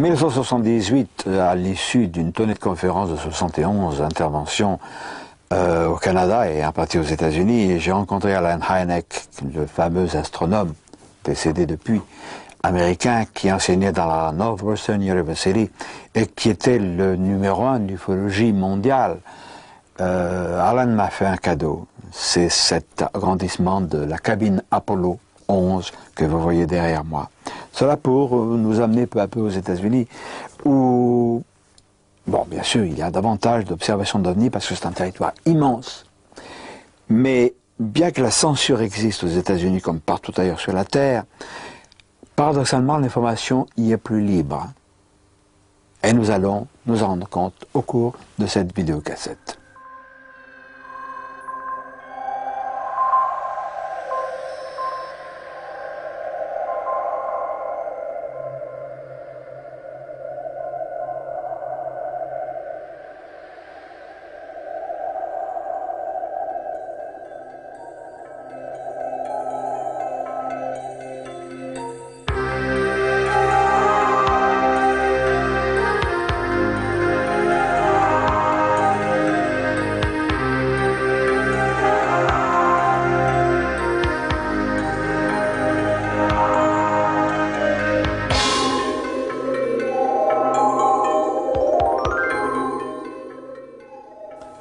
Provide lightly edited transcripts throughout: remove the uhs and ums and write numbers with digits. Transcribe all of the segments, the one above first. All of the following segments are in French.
1978, à l'issue d'une tournée de conférences de 71 interventions au Canada et en partie aux États-Unis, j'ai rencontré Alan Hynek, le fameux astronome décédé depuis, américain qui enseignait dans la Northwestern University et qui était le numéro 1 d'ufologie mondiale. Alan m'a fait un cadeau, c'est cet agrandissement de la cabine Apollo 11 que vous voyez derrière moi. Cela pour nous amener peu à peu aux États-Unis où, bon, bien sûr, il y a davantage d'observations d'OVNI parce que c'est un territoire immense. Mais bien que la censure existe aux États-Unis comme partout ailleurs sur la Terre, paradoxalement, l'information y est plus libre. Et nous allons nous en rendre compte au cours de cette vidéocassette.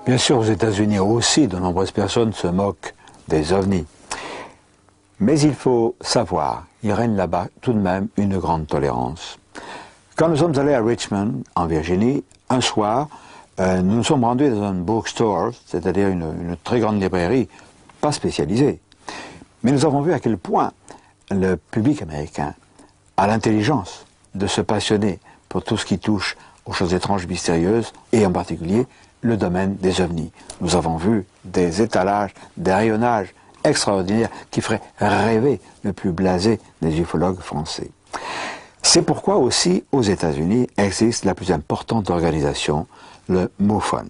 Bien sûr, aux États-Unis aussi, de nombreuses personnes se moquent des ovnis. Mais il faut savoir, il règne là-bas tout de même une grande tolérance. Quand nous sommes allés à Richmond, en Virginie, un soir, nous nous sommes rendus dans un bookstore, c'est-à-dire une très grande librairie, pas spécialisée. Mais nous avons vu à quel point le public américain a l'intelligence de se passionner pour tout ce qui touche aux choses étranges, mystérieuses, et en particulier le domaine des ovnis. Nous avons vu des étalages, des rayonnages extraordinaires qui feraient rêver le plus blasé des ufologues français. C'est pourquoi aussi aux États-Unis existe la plus importante organisation, le MUFON.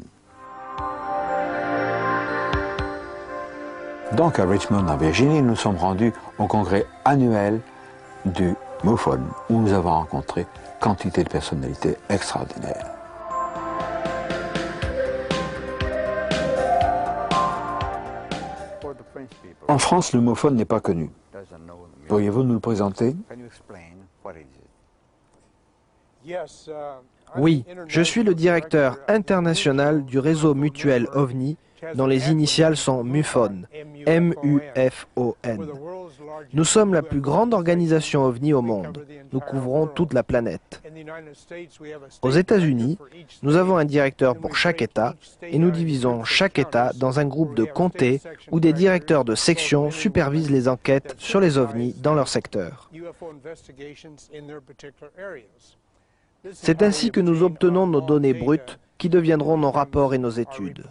Donc à Richmond en Virginie, nous sommes rendus au congrès annuel du MUFON où nous avons rencontré quantité de personnalités extraordinaires. En France, le MUFON n'est pas connu. Pourriez-vous nous le présenter? Oui, je suis le directeur international du réseau mutuel OVNI, dont les initiales sont MUFON, M-U-F-O-N. Nous sommes la plus grande organisation OVNI au monde. Nous couvrons toute la planète. Aux États-Unis, nous avons un directeur pour chaque État et nous divisons chaque État dans un groupe de comtés où des directeurs de section supervisent les enquêtes sur les OVNI dans leur secteur. C'est ainsi que nous obtenons nos données brutes qui deviendront nos rapports et nos études.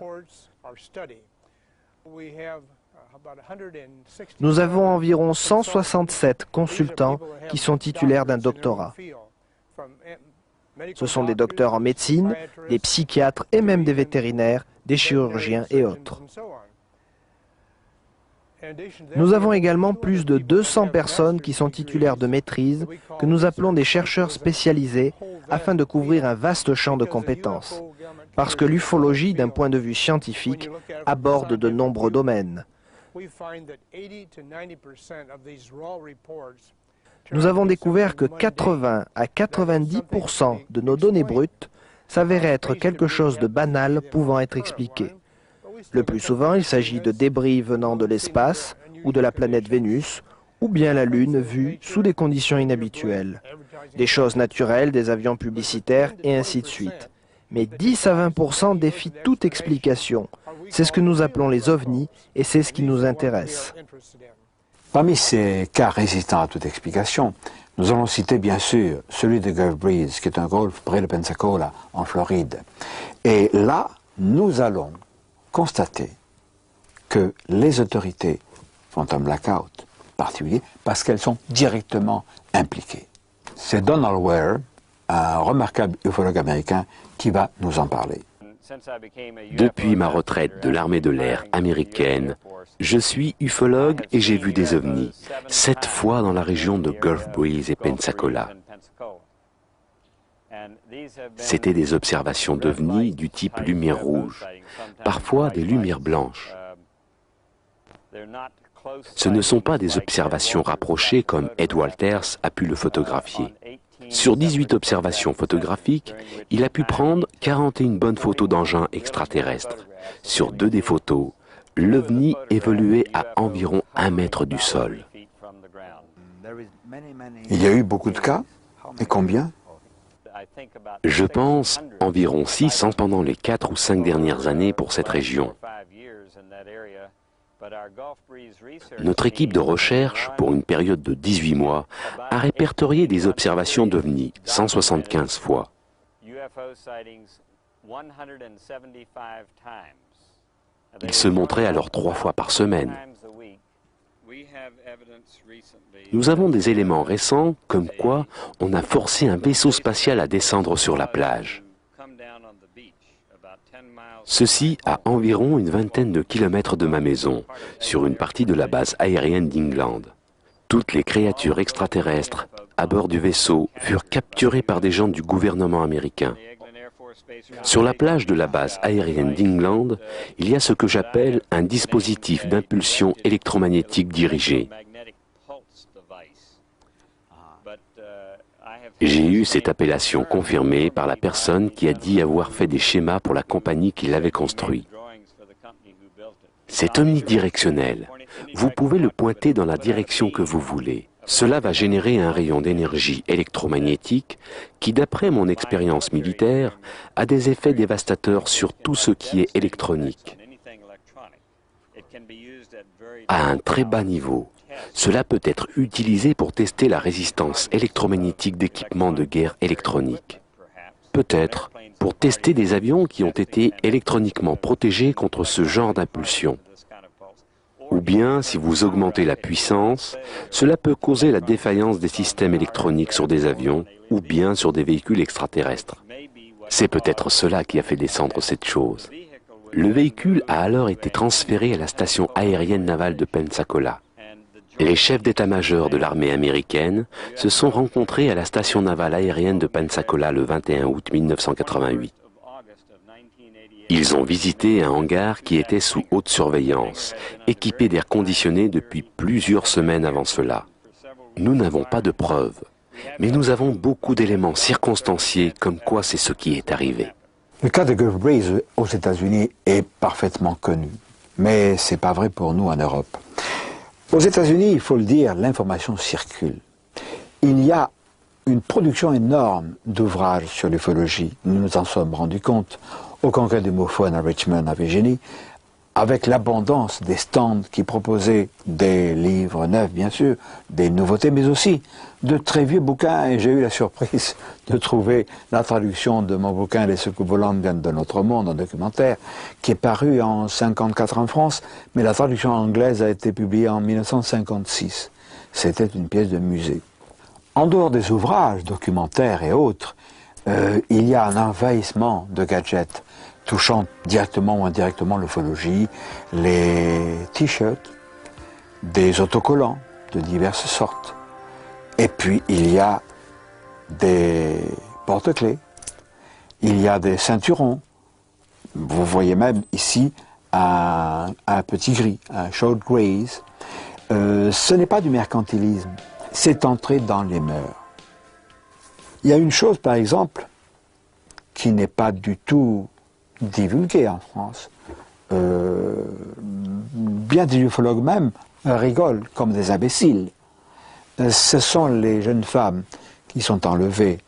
Nous avons environ 167 consultants qui sont titulaires d'un doctorat. Ce sont des docteurs en médecine, des psychiatres et même des vétérinaires, des chirurgiens et autres. Nous avons également plus de 200 personnes qui sont titulaires de maîtrise, que nous appelons des chercheurs spécialisés, afin de couvrir un vaste champ de compétences. Parce que l'ufologie, d'un point de vue scientifique, aborde de nombreux domaines. Nous avons découvert que 80 à 90% de nos données brutes s'avéraient être quelque chose de banal pouvant être expliqué. Le plus souvent, il s'agit de débris venant de l'espace ou de la planète Vénus, ou bien la Lune vue sous des conditions inhabituelles. Des choses naturelles, des avions publicitaires et ainsi de suite. Mais 10 à 20% défient toute explication. C'est ce que nous appelons les ovnis et c'est ce qui nous intéresse. Parmi ces cas résistants à toute explication, nous allons citer bien sûr celui de Gulf Breeze, qui est un golfe près de Pensacola, en Floride. Et là, nous allons constater que les autorités font un blackout particulier parce qu'elles sont directement impliquées. C'est Donald Ware, un remarquable ufologue américain, qui va nous en parler. Depuis ma retraite de l'armée de l'air américaine, je suis ufologue et j'ai vu des ovnis, 7 fois dans la région de Gulf Breeze et Pensacola. C'étaient des observations d'OVNI du type lumière rouge, parfois des lumières blanches. Ce ne sont pas des observations rapprochées comme Ed Walters a pu le photographier. Sur 18 observations photographiques, il a pu prendre 41 bonnes photos d'engins extraterrestres. Sur 2 des photos, l'OVNI évoluait à environ 1 mètre du sol. Il y a eu beaucoup de cas. Et combien? Je pense environ 600 pendant les 4 ou 5 dernières années pour cette région. Notre équipe de recherche, pour une période de 18 mois, a répertorié des observations d'OVNI 175 fois. Ils se montraient alors 3 fois par semaine. Nous avons des éléments récents comme quoi on a forcé un vaisseau spatial à descendre sur la plage. Ceci à environ une vingtaine de kilomètres de ma maison, sur une partie de la base aérienne d'England. Toutes les créatures extraterrestres à bord du vaisseau furent capturées par des gens du gouvernement américain. Sur la plage de la base aérienne d'England, il y a ce que j'appelle un dispositif d'impulsion électromagnétique dirigée. J'ai eu cette appellation confirmée par la personne qui a dit avoir fait des schémas pour la compagnie qui l'avait construit. C'est omnidirectionnel. Vous pouvez le pointer dans la direction que vous voulez. Cela va générer un rayon d'énergie électromagnétique qui, d'après mon expérience militaire, a des effets dévastateurs sur tout ce qui est électronique. À un très bas niveau, cela peut être utilisé pour tester la résistance électromagnétique d'équipements de guerre électroniques. Peut-être pour tester des avions qui ont été électroniquement protégés contre ce genre d'impulsion. Ou bien, si vous augmentez la puissance, cela peut causer la défaillance des systèmes électroniques sur des avions ou bien sur des véhicules extraterrestres. C'est peut-être cela qui a fait descendre cette chose. Le véhicule a alors été transféré à la station aérienne navale de Pensacola. Les chefs d'état-major de l'armée américaine se sont rencontrés à la station navale aérienne de Pensacola le 21 août 1988. Ils ont visité un hangar qui était sous haute surveillance, équipé d'air conditionné depuis plusieurs semaines avant cela. Nous n'avons pas de preuves, mais nous avons beaucoup d'éléments circonstanciés comme quoi c'est ce qui est arrivé. Le cas de Gulf Breeze aux États-Unis est parfaitement connu, mais c'est pas vrai pour nous en Europe. Aux États-Unis, il faut le dire, l'information circule. Il y a une production énorme d'ouvrages sur l'ufologie. Nous nous en sommes rendus compte au congrès du MUFON à Richmond, à Virginie, avec l'abondance des stands qui proposaient des livres neufs, bien sûr, des nouveautés, mais aussi de très vieux bouquins. Et j'ai eu la surprise de trouver la traduction de mon bouquin « Les secours volantes viennent de notre monde », un documentaire, qui est paru en 1954 en France, mais la traduction anglaise a été publiée en 1956. C'était une pièce de musée. En dehors des ouvrages, documentaires et autres, il y a un envahissement de gadgets touchant directement ou indirectement l'ufologie, les t-shirts, des autocollants de diverses sortes. Et puis il y a des porte-clés, il y a des ceinturons. Vous voyez même ici un petit gris, un short grays. Ce n'est pas du mercantilisme, c'est entré dans les mœurs. Il y a une chose, par exemple, qui n'est pas du tout divulguée en France. Bien des ufologues même rigolent comme des imbéciles. Ce sont les jeunes femmes qui sont enlevées,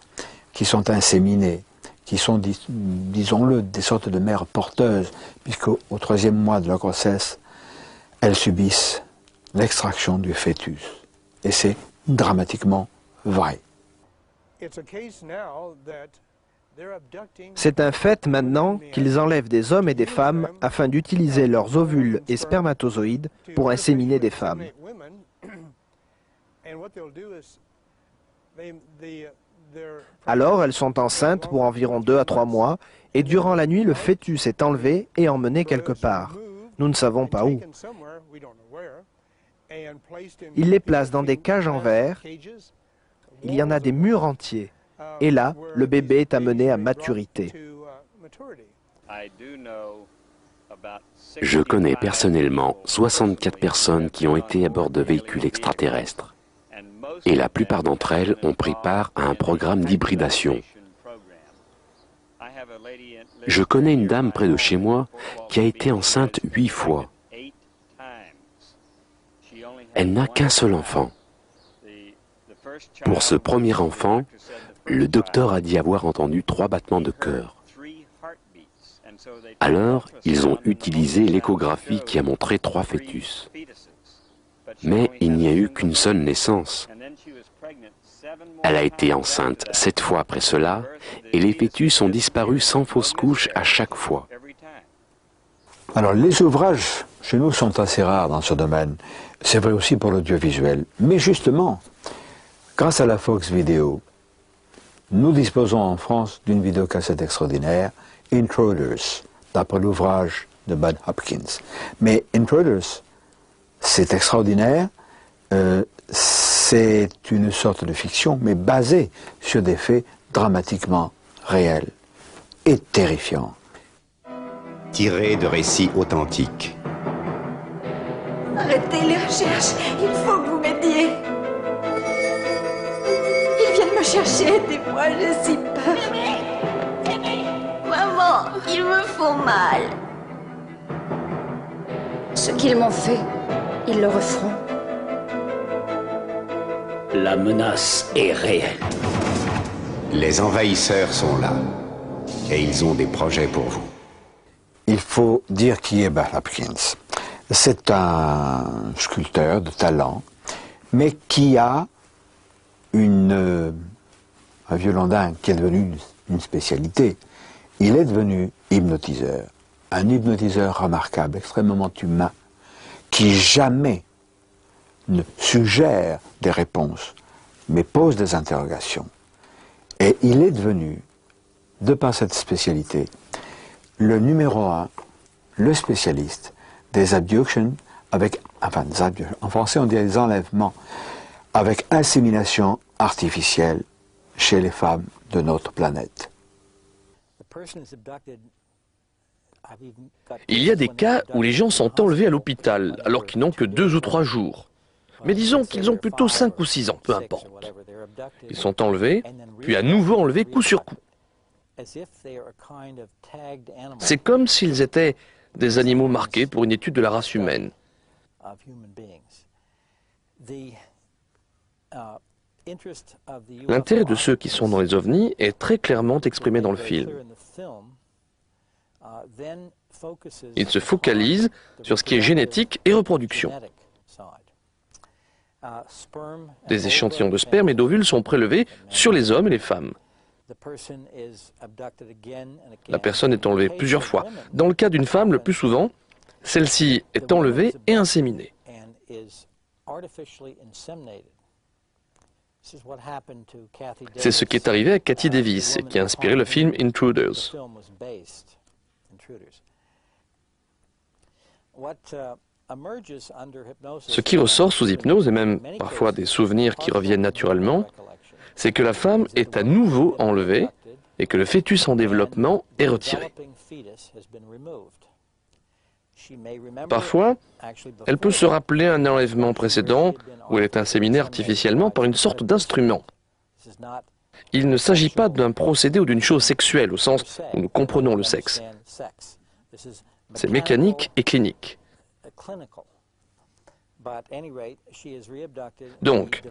qui sont inséminées, qui sont, disons-le, des sortes de mères porteuses, puisqu'au 3e mois de leur grossesse, elles subissent l'extraction du fœtus. Et c'est dramatiquement vrai. C'est un fait maintenant qu'ils enlèvent des hommes et des femmes afin d'utiliser leurs ovules et spermatozoïdes pour inséminer des femmes. Alors elles sont enceintes pour environ 2 à 3 mois et durant la nuit le fœtus est enlevé et emmené quelque part. Nous ne savons pas où. Ils les placent dans des cages en verre. Il y en a des murs entiers. Et là, le bébé est amené à maturité. Je connais personnellement 64 personnes qui ont été à bord de véhicules extraterrestres. Et la plupart d'entre elles ont pris part à un programme d'hybridation. Je connais une dame près de chez moi qui a été enceinte 8 fois. Elle n'a qu'un seul enfant. Pour ce premier enfant, le docteur a dit avoir entendu 3 battements de cœur. Alors, ils ont utilisé l'échographie qui a montré 3 fœtus. Mais il n'y a eu qu'une seule naissance. Elle a été enceinte 7 fois après cela, et les fœtus ont disparu sans fausse couche à chaque fois. Alors, les ouvrages chez nous sont assez rares dans ce domaine. C'est vrai aussi pour l'audiovisuel. Mais justement, grâce à la Fox Video, nous disposons en France d'une vidéocassette extraordinaire, Intruders, d'après l'ouvrage de Bud Hopkins. Mais Intruders, c'est extraordinaire, c'est une sorte de fiction, mais basée sur des faits dramatiquement réels et terrifiants. Tiré de récits authentiques. Arrêtez les recherches, il faut que vous m'aidiez. Ils viennent me chercher, aidez-moi, j'ai si peur. Maman, ils me font mal. Ce qu'ils m'ont fait, ils le referont. La menace est réelle. Les envahisseurs sont là. Et ils ont des projets pour vous. Il faut dire qui est Bud Hopkins. C'est un sculpteur de talent, mais qui a un violon dingue qui est devenu une spécialité. Il est devenu hypnotiseur. Un hypnotiseur remarquable, extrêmement humain, qui jamais ne suggère des réponses, mais pose des interrogations. Et il est devenu, de par cette spécialité, le numéro 1, le spécialiste des abductions avec, enfin, en français on dit des enlèvements avec insémination artificielle chez les femmes de notre planète. Il y a des cas où les gens sont enlevés à l'hôpital alors qu'ils n'ont que 2 ou 3 jours. Mais disons qu'ils ont plutôt 5 ou 6 ans, peu importe. Ils sont enlevés, puis à nouveau enlevés coup sur coup. C'est comme s'ils étaient des animaux marqués pour une étude de la race humaine. L'intérêt de ceux qui sont dans les ovnis est très clairement exprimé dans le film. Ils se focalisent sur ce qui est génétique et reproduction. Des échantillons de sperme et d'ovules sont prélevés sur les hommes et les femmes. La personne est enlevée plusieurs fois. Dans le cas d'une femme, le plus souvent, celle-ci est enlevée et inséminée. C'est ce qui est arrivé à Kathy Davis et qui a inspiré le film Intruders. Ce qui ressort sous hypnose, et même parfois des souvenirs qui reviennent naturellement, c'est que la femme est à nouveau enlevée et que le fœtus en développement est retiré. Parfois, elle peut se rappeler un enlèvement précédent où elle est inséminée artificiellement par une sorte d'instrument. Il ne s'agit pas d'un procédé ou d'une chose sexuelle au sens où nous comprenons le sexe. C'est mécanique et clinique. Donc,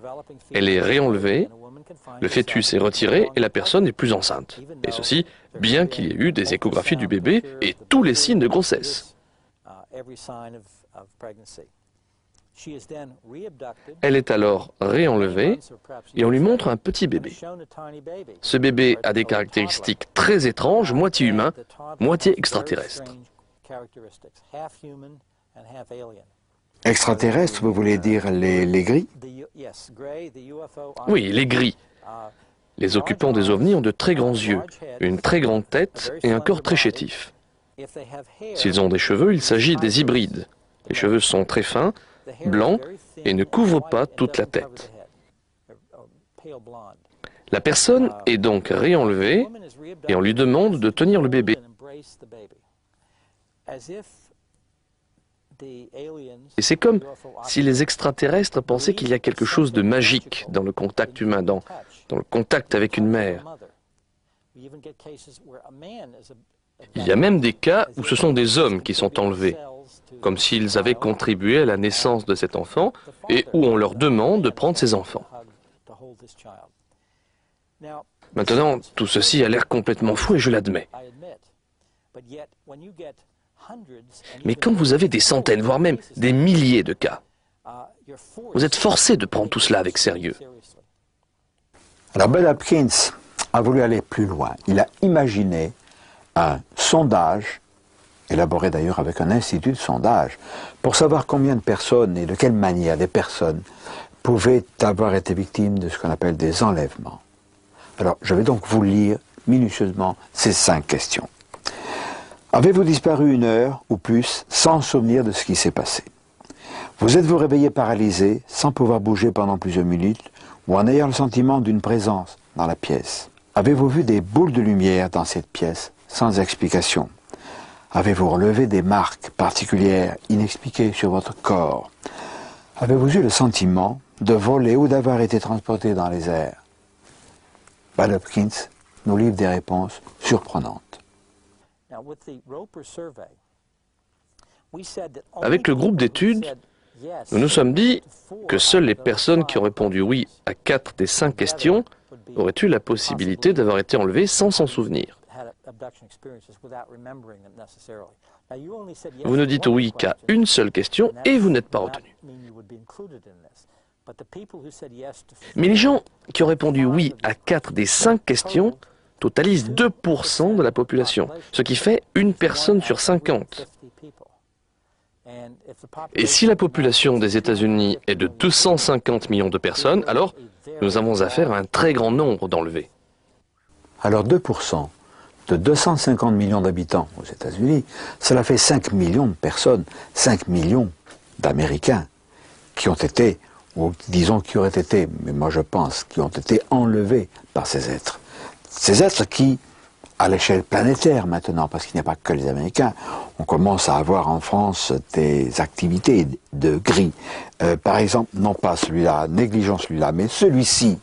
elle est réenlevée, le fœtus est retiré et la personne n'est plus enceinte. Et ceci, bien qu'il y ait eu des échographies du bébé et tous les signes de grossesse. Elle est alors réenlevée et on lui montre un petit bébé. Ce bébé a des caractéristiques très étranges, moitié humain, moitié extraterrestre. Extraterrestres, vous voulez dire les gris? Oui, les gris. Les occupants des ovnis ont de très grands yeux, une très grande tête et un corps très chétif. S'ils ont des cheveux, il s'agit des hybrides. Les cheveux sont très fins, blancs et ne couvrent pas toute la tête. La personne est donc réenlevée et on lui demande de tenir le bébé. Et c'est comme si les extraterrestres pensaient qu'il y a quelque chose de magique dans le contact humain, dans le contact avec une mère. Il y a même des cas où ce sont des hommes qui sont enlevés, comme s'ils avaient contribué à la naissance de cet enfant et où on leur demande de prendre ses enfants. Maintenant, tout ceci a l'air complètement fou et je l'admets. Mais quand vous avez des centaines, voire même des milliers de cas, vous êtes forcé de prendre tout cela avec sérieux. Alors Bud Hopkins a voulu aller plus loin. Il a imaginé un sondage, élaboré d'ailleurs avec un institut de sondage, pour savoir combien de personnes et de quelle manière des personnes pouvaient avoir été victimes de ce qu'on appelle des enlèvements. Alors, je vais donc vous lire minutieusement ces 5 questions. Avez-vous disparu 1 heure ou plus sans souvenir de ce qui s'est passé? Vous êtes-vous réveillé paralysé, sans pouvoir bouger pendant plusieurs minutes, ou en ayant le sentiment d'une présence dans la pièce? Avez-vous vu des boules de lumière dans cette pièce sans explication? Avez-vous relevé des marques particulières inexpliquées sur votre corps? Avez-vous eu le sentiment de voler ou d'avoir été transporté dans les airs? Bud Hopkins nous livre des réponses surprenantes. Avec le groupe d'études, nous nous sommes dit que seules les personnes qui ont répondu oui à 4 des 5 questions auraient eu la possibilité d'avoir été enlevées sans s'en souvenir. Vous ne dites oui qu'à une seule question et vous n'êtes pas retenu. Mais les gens qui ont répondu oui à 4 des 5 questions totalisent 2% de la population, ce qui fait 1 personne sur 50. Et si la population des États-Unis est de 250 millions de personnes, alors nous avons affaire à un très grand nombre d'enlevés. Alors 2% de 250 millions d'habitants aux États-Unis, cela fait 5 millions de personnes, 5 millions d'Américains qui ont été, ou disons qui auraient été, mais moi je pense, qui ont été enlevés par ces êtres. Ces êtres qui, à l'échelle planétaire maintenant, parce qu'il n'y a pas que les Américains, on commence à avoir en France des activités de gris. Par exemple, non pas celui-là, négligeons celui-là, mais celui-ci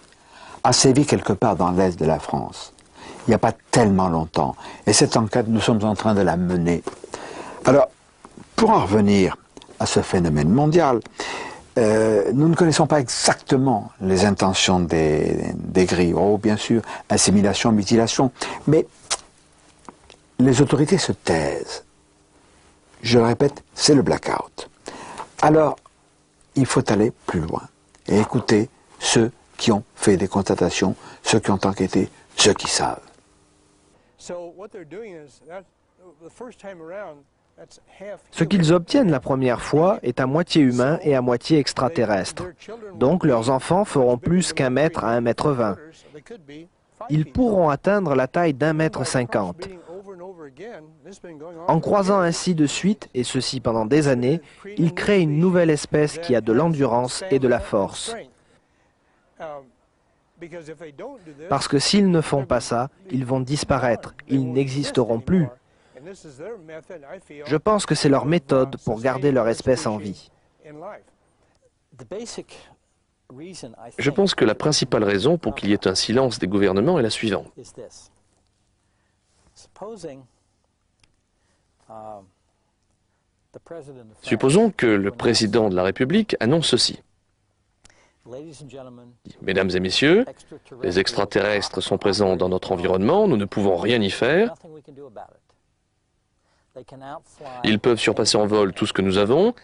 a sévi quelque part dans l'est de la France. Il n'y a pas tellement longtemps. Et cette enquête, nous sommes en train de la mener. Alors, pour en revenir à ce phénomène mondial, nous ne connaissons pas exactement les intentions des gris. Oh, bien sûr, assimilation, mutilation, mais les autorités se taisent. Je le répète, c'est le blackout. Alors, il faut aller plus loin et écouter ceux qui ont fait des constatations, ceux qui ont enquêté, ceux qui savent. Ce qu'ils obtiennent la première fois est à moitié humain et à moitié extraterrestre. Donc leurs enfants feront plus qu'1 mètre à 1,20 m. Ils pourront atteindre la taille d'1,50 m. En croisant ainsi de suite, et ceci pendant des années, ils créent une nouvelle espèce qui a de l'endurance et de la force. Parce que s'ils ne font pas ça, ils vont disparaître, ils n'existeront plus. Je pense que c'est leur méthode pour garder leur espèce en vie. Je pense que la principale raison pour qu'il y ait un silence des gouvernements est la suivante. Supposons que le président de la République annonce ceci. Mesdames et messieurs, les extraterrestres sont présents dans notre environnement, nous ne pouvons rien y faire. Ils peuvent surpasser en vol tout ce que nous avons.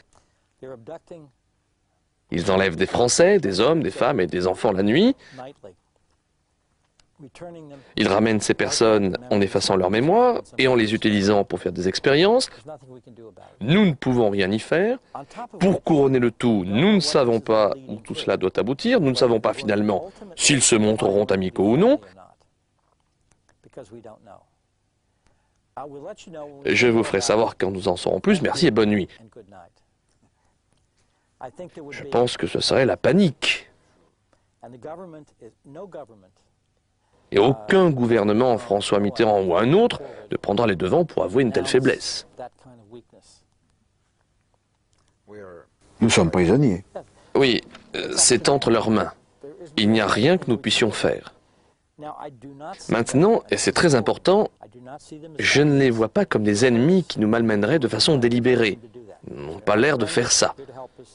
Ils enlèvent des Français, des hommes, des femmes et des enfants la nuit. Ils ramènent ces personnes en effaçant leur mémoire et en les utilisant pour faire des expériences. Nous ne pouvons rien y faire. Pour couronner le tout, nous ne savons pas où tout cela doit aboutir. Nous ne savons pas finalement s'ils se montreront amicaux ou non. Je vous ferai savoir quand nous en saurons plus. Merci et bonne nuit. Je pense que ce serait la panique. Et aucun gouvernement, François Mitterrand ou un autre, ne prendra les devants pour avouer une telle faiblesse. Nous sommes prisonniers. Oui, c'est entre leurs mains. Il n'y a rien que nous puissions faire. Maintenant, et c'est très important, je ne les vois pas comme des ennemis qui nous malmèneraient de façon délibérée. Ils n'ont pas l'air de faire ça.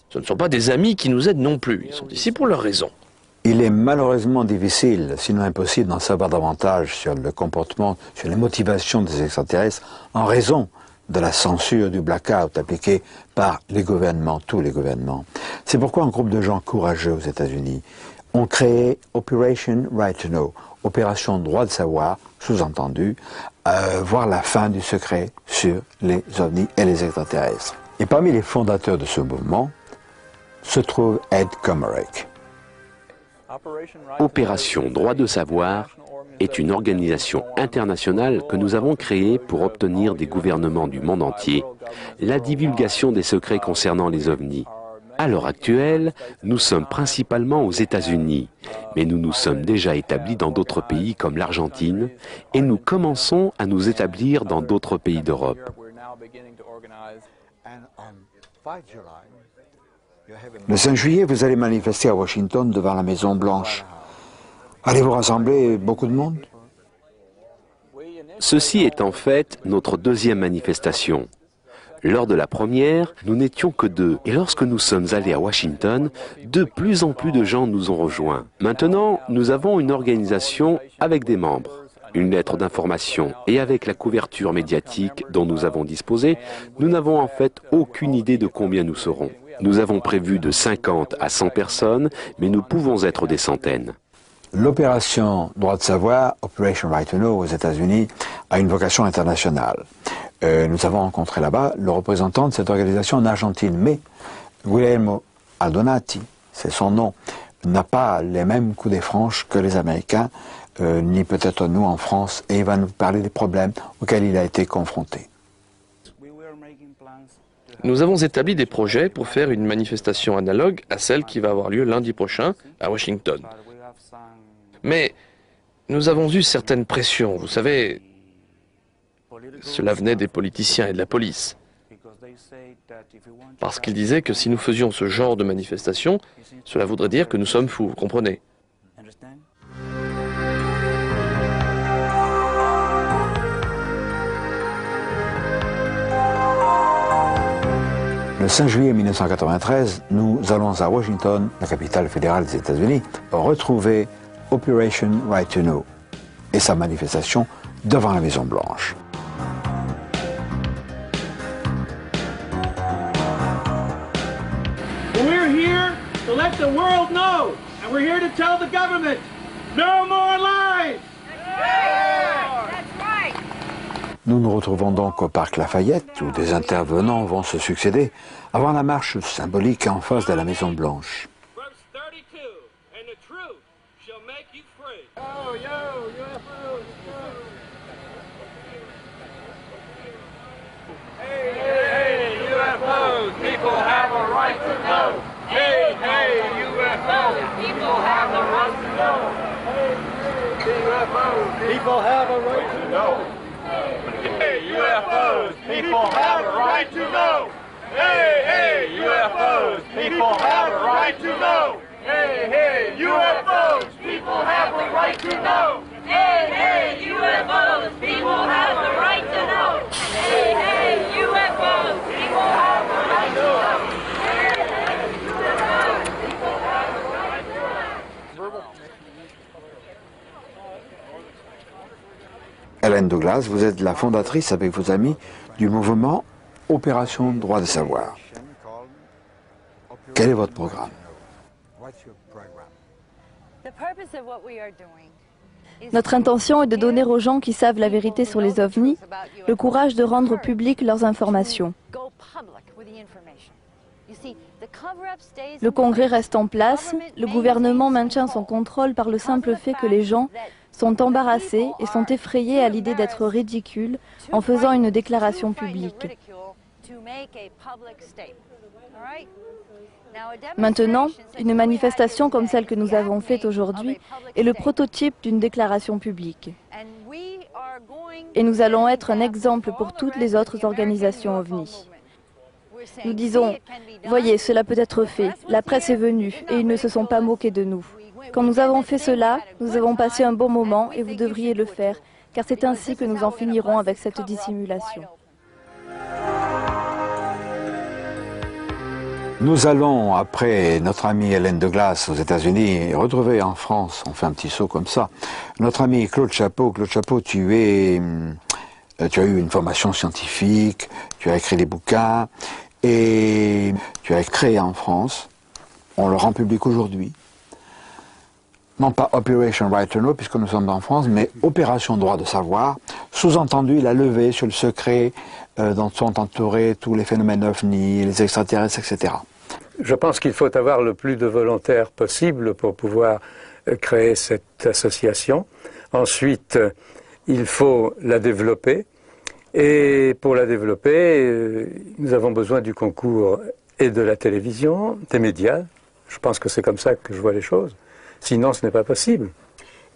Ce ne sont pas des amis qui nous aident non plus. Ils sont ici pour leurs raisons. Il est malheureusement difficile, sinon impossible, d'en savoir davantage sur le comportement, sur les motivations des extraterrestres en raison de la censure du blackout appliquée par les gouvernements, tous les gouvernements. C'est pourquoi un groupe de gens courageux aux États-Unis ont créé Operation Right to Know, opération droit de savoir, sous-entendu, voir la fin du secret sur les ovnis et les extraterrestres. Et parmi les fondateurs de ce mouvement se trouve Ed Komarek. Opération Droit de savoir est une organisation internationale que nous avons créée pour obtenir des gouvernements du monde entier la divulgation des secrets concernant les ovnis. À l'heure actuelle, nous sommes principalement aux États-Unis, mais nous nous sommes déjà établis dans d'autres pays comme l'Argentine et nous commençons à nous établir dans d'autres pays d'Europe. Le 5 juillet, vous allez manifester à Washington devant la Maison-Blanche. Allez-vous rassembler beaucoup de monde? Ceci est en fait notre deuxième manifestation. Lors de la première, nous n'étions que 2. Et lorsque nous sommes allés à Washington, de plus en plus de gens nous ont rejoints. Maintenant, nous avons une organisation avec des membres, une lettre d'information et avec la couverture médiatique dont nous avons disposé, nous n'avons en fait aucune idée de combien nous serons. Nous avons prévu de 50 à 100 personnes, mais nous pouvons être des centaines. L'opération Droit de savoir, Operation Right to Know aux États-Unis, a une vocation internationale. Nous avons rencontré là-bas le représentant de cette organisation en Argentine, mais Guillermo Aldonati, c'est son nom, n'a pas les mêmes coups des franches que les Américains, ni peut-être nous en France, et il va nous parler des problèmes auxquels il a été confronté. Nous avons établi des projets pour faire une manifestation analogue à celle qui va avoir lieu lundi prochain à Washington. Mais nous avons eu certaines pressions, vous savez, cela venait des politiciens et de la police. Parce qu'ils disaient que si nous faisions ce genre de manifestation, cela voudrait dire que nous sommes fous, vous comprenez? Le 5 juillet 1993, nous allons à Washington, la capitale fédérale des États-Unis, retrouver Operation Right to Know et sa manifestation devant la Maison-Blanche. We're here to let the world know, and we're here to tell the government, no more lies! Nous nous retrouvons donc au parc Lafayette, où des intervenants vont se succéder, avant la marche symbolique en face de la Maison-Blanche. People have a right to know. Hey, UFOs, people have a right to know. Hey, hey, UFOs, people have a right to know. Hey, hey, UFOs, people have a right to know. Hey, hey, UFOs, people have a right to know. Hey, hey, UFOs, people have a right to know. Hey, hey, UFOs, people have a right to know. Hélène Douglas, vous êtes la fondatrice avec vos amis du mouvement Opération Droit de savoir. Quel est votre programme? Notre intention est de donner aux gens qui savent la vérité sur les ovnis le courage de rendre publiques leurs informations. Le Congrès reste en place, le gouvernement maintient son contrôle par le simple fait que les gens sont embarrassés et sont effrayés à l'idée d'être ridicules en faisant une déclaration publique. Maintenant, une manifestation comme celle que nous avons faite aujourd'hui est le prototype d'une déclaration publique. Et nous allons être un exemple pour toutes les autres organisations OVNI. Nous disons, voyez, cela peut être fait, la presse est venue et ils ne se sont pas moqués de nous. Quand nous avons fait cela, nous avons passé un bon moment et vous devriez le faire, car c'est ainsi que nous en finirons avec cette dissimulation. Nous allons, après notre amie Hélène Douglas aux États-Unis, retrouver en France, on fait un petit saut comme ça, notre ami Claude Chapeau. Claude Chapeau, tu as eu une formation scientifique, tu as écrit des bouquins, et tu as créé en France, on le rend public aujourd'hui, non pas Operation Right to Know, puisque nous sommes en France, mais Opération Droit de Savoir, sous-entendu la levée sur le secret dont sont entourés tous les phénomènes OVNI, les extraterrestres, etc. Je pense qu'il faut avoir le plus de volontaires possible pour pouvoir créer cette association. Ensuite, il faut la développer. Et pour la développer, nous avons besoin du concours et de la télévision, des médias. Je pense que c'est comme ça que je vois les choses. Sinon, ce n'est pas possible.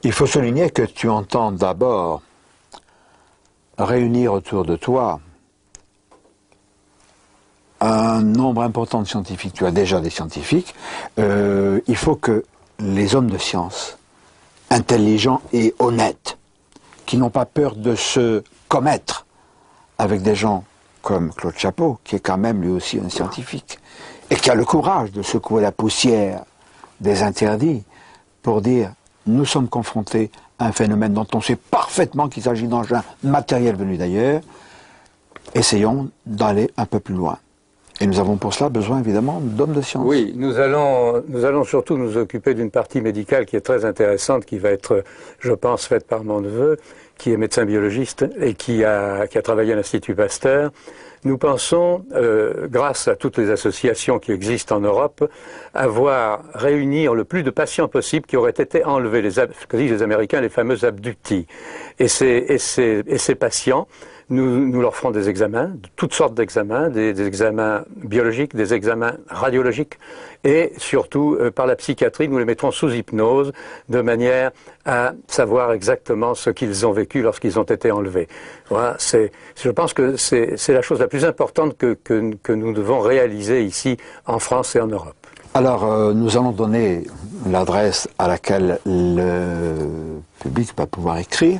Il faut souligner que tu entends d'abord réunir autour de toi un nombre important de scientifiques. Tu as déjà des scientifiques. Il faut que les hommes de science, intelligents et honnêtes, qui n'ont pas peur de se commettre avec des gens comme Claude Chapeau, qui est quand même lui aussi un scientifique, et qui a le courage de secouer la poussière des interdits pour dire « nous sommes confrontés à un phénomène dont on sait parfaitement qu'il s'agit d'engins matériels venus d'ailleurs, essayons d'aller un peu plus loin ». Et nous avons pour cela besoin évidemment d'hommes de science. Oui, nous allons surtout nous occuper d'une partie médicale qui est très intéressante, qui va être, je pense, faite par mon neveu, qui est médecin biologiste et qui a travaillé à l'Institut Pasteur. Nous pensons, grâce à toutes les associations qui existent en Europe, avoir réunir le plus de patients possible qui auraient été enlevés, ce que disent les Américains, les fameux abductees. Et ces patients, nous leur ferons des examens, toutes sortes d'examens, des examens biologiques, des examens radiologiques, et surtout, par la psychiatrie, nous les mettrons sous hypnose, de manière à savoir exactement ce qu'ils ont vécu lorsqu'ils ont été enlevés. Voilà, je pense que c'est la chose la plus importante que nous devons réaliser ici, en France et en Europe. Alors, nous allons donner l'adresse à laquelle le public va pouvoir écrire.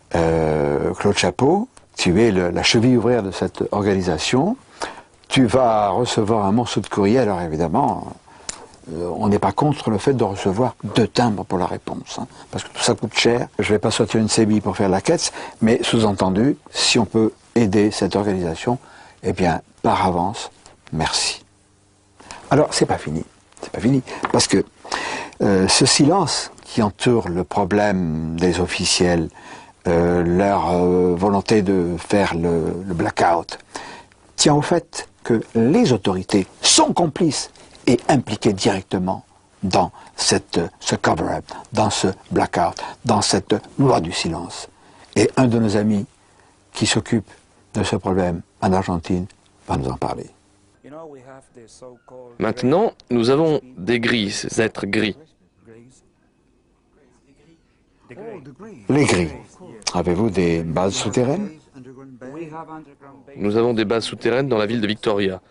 Claude Chapeau, tu es la cheville ouvrière de cette organisation. Tu vas recevoir un morceau de courrier. Alors évidemment, on n'est pas contre le fait de recevoir 2 timbres pour la réponse, hein, parce que tout ça coûte cher. Je ne vais pas sortir une sébille pour faire la quête, mais sous-entendu, si on peut aider cette organisation, eh bien, par avance, merci. Alors, c'est pas fini, parce que ce silence qui entoure le problème des officiels, leur volonté de faire le blackout, tient au fait que les autorités sont complices et impliquées directement dans ce cover-up, dans ce blackout, dans cette loi du silence. Et un de nos amis qui s'occupe de ce problème en Argentine va nous en parler. Maintenant, nous avons des gris, ces êtres gris. Les gris. Avez-vous des bases souterraines? Nous avons des bases souterraines dans la ville de Victoria.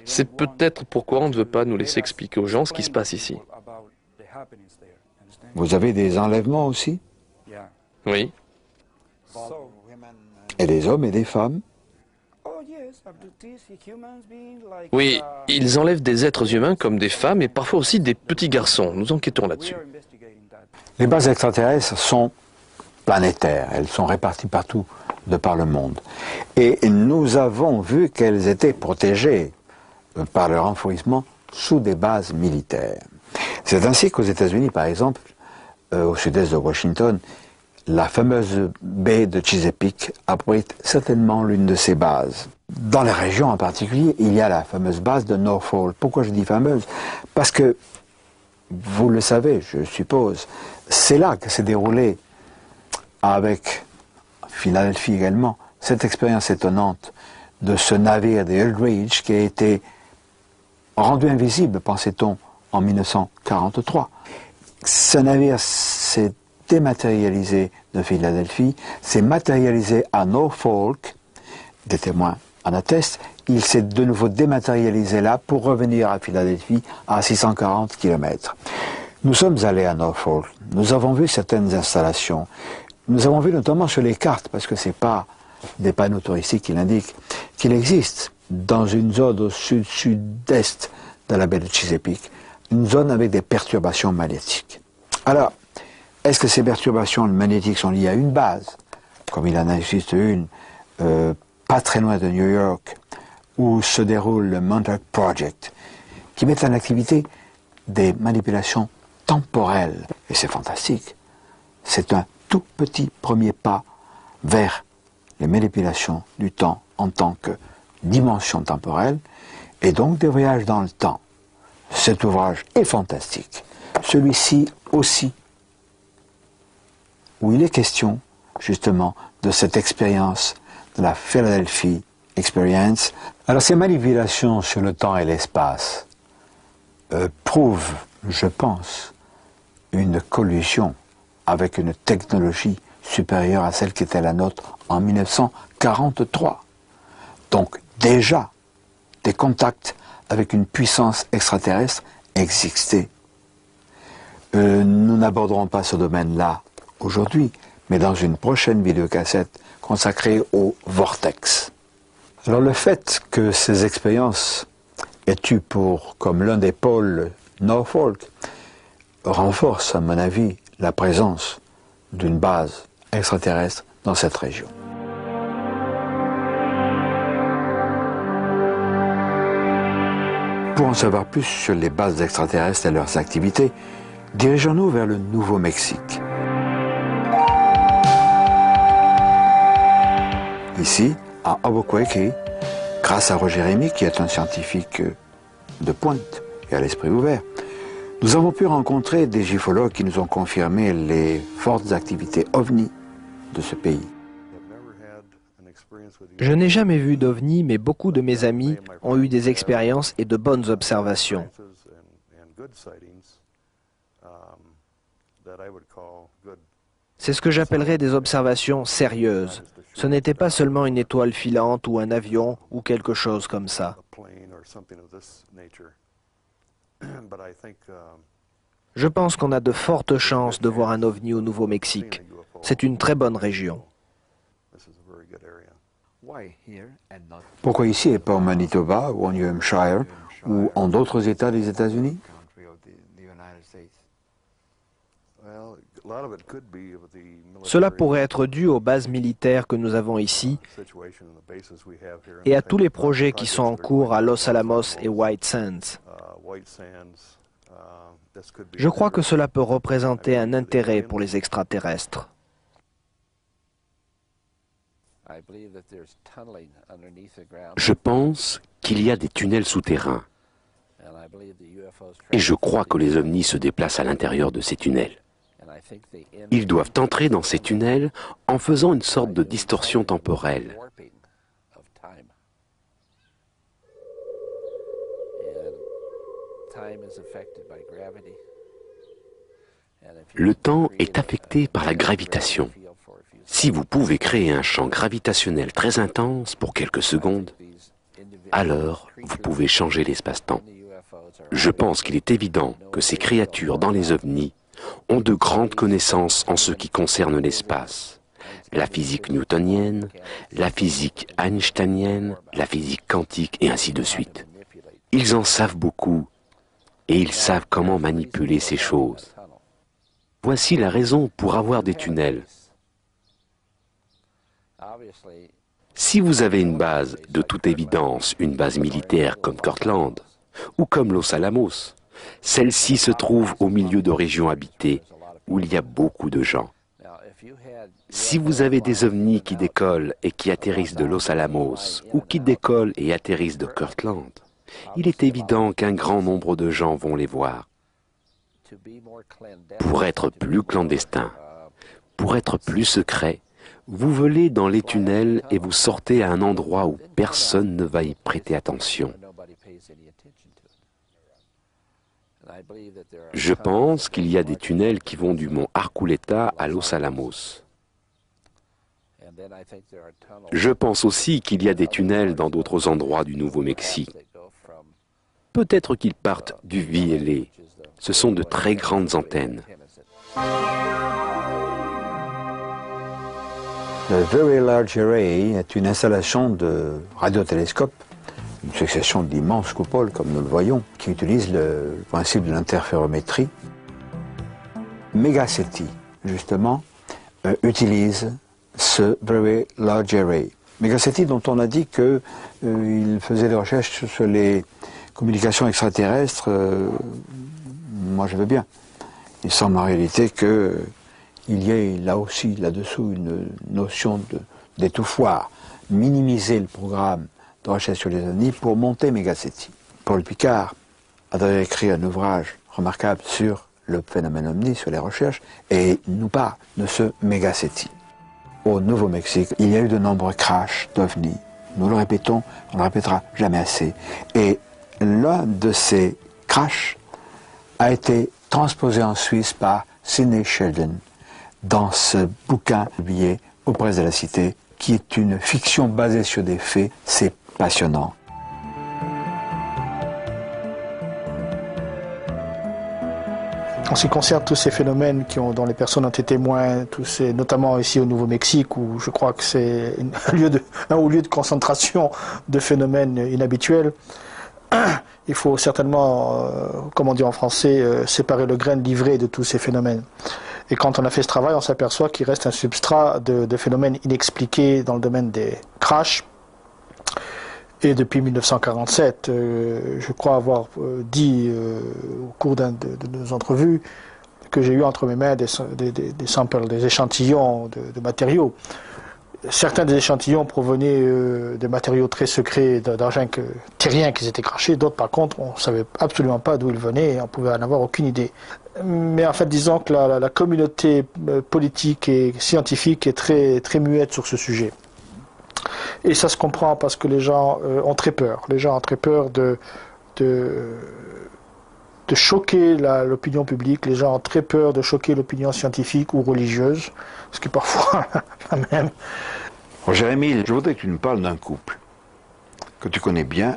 C'est peut-être pourquoi on ne veut pas nous laisser expliquer aux gens ce qui se passe ici. Vous avez des enlèvements aussi? Oui. Et des hommes et des femmes? Oui, ils enlèvent des êtres humains comme des femmes et parfois aussi des petits garçons. Nous enquêtons là-dessus. Les bases extraterrestres sont planétaires. Elles sont réparties partout de par le monde. Et nous avons vu qu'elles étaient protégées par leur enfouissement sous des bases militaires. C'est ainsi qu'aux États-Unis, par exemple, au sud-est de Washington, la fameuse baie de Chesapeake abrite certainement l'une de ces bases. Dans la région en particulier, il y a la fameuse base de Norfolk. Pourquoi je dis fameuse? Parce que, vous le savez, je suppose, c'est là que s'est déroulée, avec Philadelphie également, cette expérience étonnante de ce navire des Eldridge qui a été rendu invisible, pensait-on, en 1943. Ce navire s'est dématérialisé de Philadelphie, s'est matérialisé à Norfolk, des témoins en attestent, il s'est de nouveau dématérialisé là pour revenir à Philadelphie à 640 km. Nous sommes allés à Norfolk, nous avons vu certaines installations, nous avons vu notamment sur les cartes, parce que ce n'est pas des panneaux touristiques qui l'indiquent, qu'il existe dans une zone au sud-sud-est de la baie de Chesapeake, une zone avec des perturbations magnétiques. Alors, est-ce que ces perturbations magnétiques sont liées à une base, comme il en existe une, pas très loin de New York, où se déroule le Montauk Project, qui met en activité des manipulations temporelles. Et c'est fantastique. C'est un tout petit premier pas vers les manipulations du temps en tant que dimension temporelle, et donc des voyages dans le temps. Cet ouvrage est fantastique. Celui-ci aussi, où il est question justement de cette expérience de la Philadelphia Experience. Alors ces manipulations sur le temps et l'espace prouvent, je pense, une collusion avec une technologie supérieure à celle qui était la nôtre en 1943. Donc déjà, des contacts avec une puissance extraterrestre existaient. Nous n'aborderons pas ce domaine-là aujourd'hui, mais dans une prochaine vidéocassette consacrée au vortex. Alors le fait que ces expériences aient eu pour, comme l'un des pôles, Norfolk, renforce, à mon avis, la présence d'une base extraterrestre dans cette région. Pour en savoir plus sur les bases extraterrestres et leurs activités, dirigeons-nous vers le Nouveau-Mexique. Ici, à Albuquerque, grâce à Roger Rémy, qui est un scientifique de pointe et à l'esprit ouvert, nous avons pu rencontrer des gifologues qui nous ont confirmé les fortes activités ovni de ce pays. Je n'ai jamais vu d'ovni, mais beaucoup de mes amis ont eu des expériences et de bonnes observations. C'est ce que j'appellerais des observations sérieuses. Ce n'était pas seulement une étoile filante ou un avion ou quelque chose comme ça. Je pense qu'on a de fortes chances de voir un ovni au Nouveau-Mexique. C'est une très bonne région. Pourquoi ici et pas au Manitoba ou en New Hampshire ou en d'autres États des États-Unis? Cela pourrait être dû aux bases militaires que nous avons ici et à tous les projets qui sont en cours à Los Alamos et White Sands. Je crois que cela peut représenter un intérêt pour les extraterrestres. Je pense qu'il y a des tunnels souterrains. Et je crois que les ovnis se déplacent à l'intérieur de ces tunnels. Ils doivent entrer dans ces tunnels en faisant une sorte de distorsion temporelle. Le temps est affecté par la gravitation. Si vous pouvez créer un champ gravitationnel très intense pour quelques secondes, alors vous pouvez changer l'espace-temps. Je pense qu'il est évident que ces créatures dans les ovnis ont de grandes connaissances en ce qui concerne l'espace. La physique newtonienne, la physique einsteinienne, la physique quantique et ainsi de suite. Ils en savent beaucoup et ils savent comment manipuler ces choses. Voici la raison pour avoir des tunnels. Si vous avez une base, de toute évidence, une base militaire comme Cortland ou comme Los Alamos, celle-ci se trouve au milieu de régions habitées où il y a beaucoup de gens. Si vous avez des ovnis qui décollent et qui atterrissent de Los Alamos ou qui décollent et atterrissent de Cortland, il est évident qu'un grand nombre de gens vont les voir. Pour être plus clandestin, pour être plus secret, vous volez dans les tunnels et vous sortez à un endroit où personne ne va y prêter attention. Je pense qu'il y a des tunnels qui vont du mont Arculeta à Los Alamos. Je pense aussi qu'il y a des tunnels dans d'autres endroits du Nouveau-Mexique. Peut-être qu'ils partent du VLA. Ce sont de très grandes antennes. Le Very Large Array est une installation de radiotélescope, une succession d'immenses coupoles, comme nous le voyons, qui utilise le principe de l'interférométrie. Megacity, justement, utilise ce Very Large Array. Megacity, dont on a dit qu'il faisait des recherches sur les communications extraterrestres, moi je veux bien. Il semble en réalité qu'il y ait là aussi, là-dessous, une notion d'étouffoir, minimiser le programme de recherche sur les ovnis pour monter Megacity. Paul Picard a d'ailleurs écrit un ouvrage remarquable sur le phénomène ovni, sur les recherches, et nous parle de ce Megacity. Au Nouveau-Mexique, il y a eu de nombreux crashs d'ovnis. Nous le répétons, on ne le répétera jamais assez. Et l'un de ces crashs a été transposé en Suisse par Sidney Sheldon dans ce bouquin publié aux Presses de la Cité, qui est une fiction basée sur des faits. C'est passionnant. En ce qui concerne tous ces phénomènes dont les personnes ont été témoins, notamment ici au Nouveau-Mexique, où je crois que c'est un lieu de concentration de phénomènes inhabituels, il faut certainement, comme on dit en français, séparer le grain de l'ivraie de tous ces phénomènes. Et quand on a fait ce travail, on s'aperçoit qu'il reste un substrat de phénomènes inexpliqués dans le domaine des crashs. Et depuis 1947, je crois avoir dit au cours d'une de nos entrevues que j'ai eu entre mes mains des samples, des échantillons de matériaux. Certains des échantillons provenaient de matériaux très secrets d'engins terriens qui étaient crachés, d'autres par contre on ne savait absolument pas d'où ils venaient et on pouvait en avoir aucune idée. Mais en fait disons que la communauté politique et scientifique est très, très muette sur ce sujet. Et ça se comprend parce que les gens ont très peur. Les gens ont très peur de choquer l'opinion publique. Les gens ont très peur de choquer l'opinion scientifique ou religieuse, ce qui est parfois la même. Jérémy, je voudrais que tu nous parles d'un couple que tu connais bien.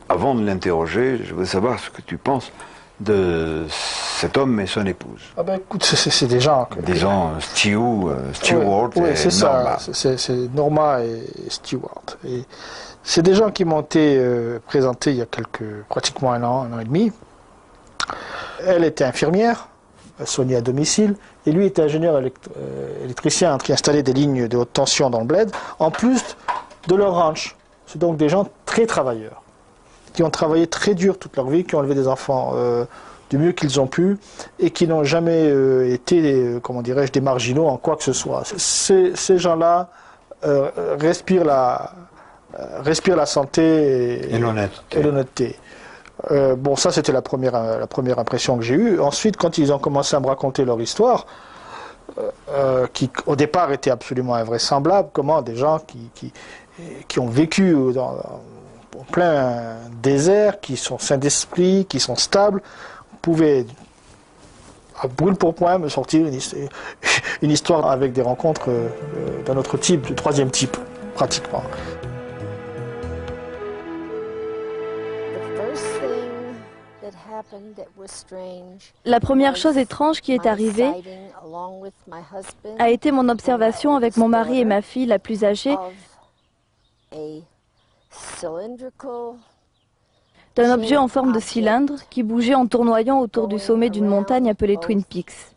Avant de l'interroger, je voudrais savoir ce que tu penses de cet homme et son épouse. Ah ben écoute, c'est des gens... Disons Stewart oui, et c'est Norma. Ça, c'est Norma et Stewart. Et c'est des gens qui m'ont été présentés il y a pratiquement un an et demi. Elle était infirmière, soignée à domicile, et lui était ingénieur électricien qui installait des lignes de haute tension dans le bled, en plus de leur ranch. C'est donc des gens très travailleurs, qui ont travaillé très dur toute leur vie, qui ont élevé des enfants du mieux qu'ils ont pu, et qui n'ont jamais été, comment dirais-je, des marginaux en quoi que ce soit. Ces gens-là respirent la santé et l'honnêteté. Bon, ça c'était la première impression que j'ai eue. Ensuite, quand ils ont commencé à me raconter leur histoire, qui au départ était absolument invraisemblable, comment des gens qui ont vécu en plein désert, qui sont sains d'esprit, qui sont stables, pouvaient à brûle pour point me sortir une histoire avec des rencontres d'un autre type, du troisième type, pratiquement. La première chose étrange qui est arrivée a été mon observation avec mon mari et ma fille la plus âgée d'un objet en forme de cylindre qui bougeait en tournoyant autour du sommet d'une montagne appelée Twin Peaks.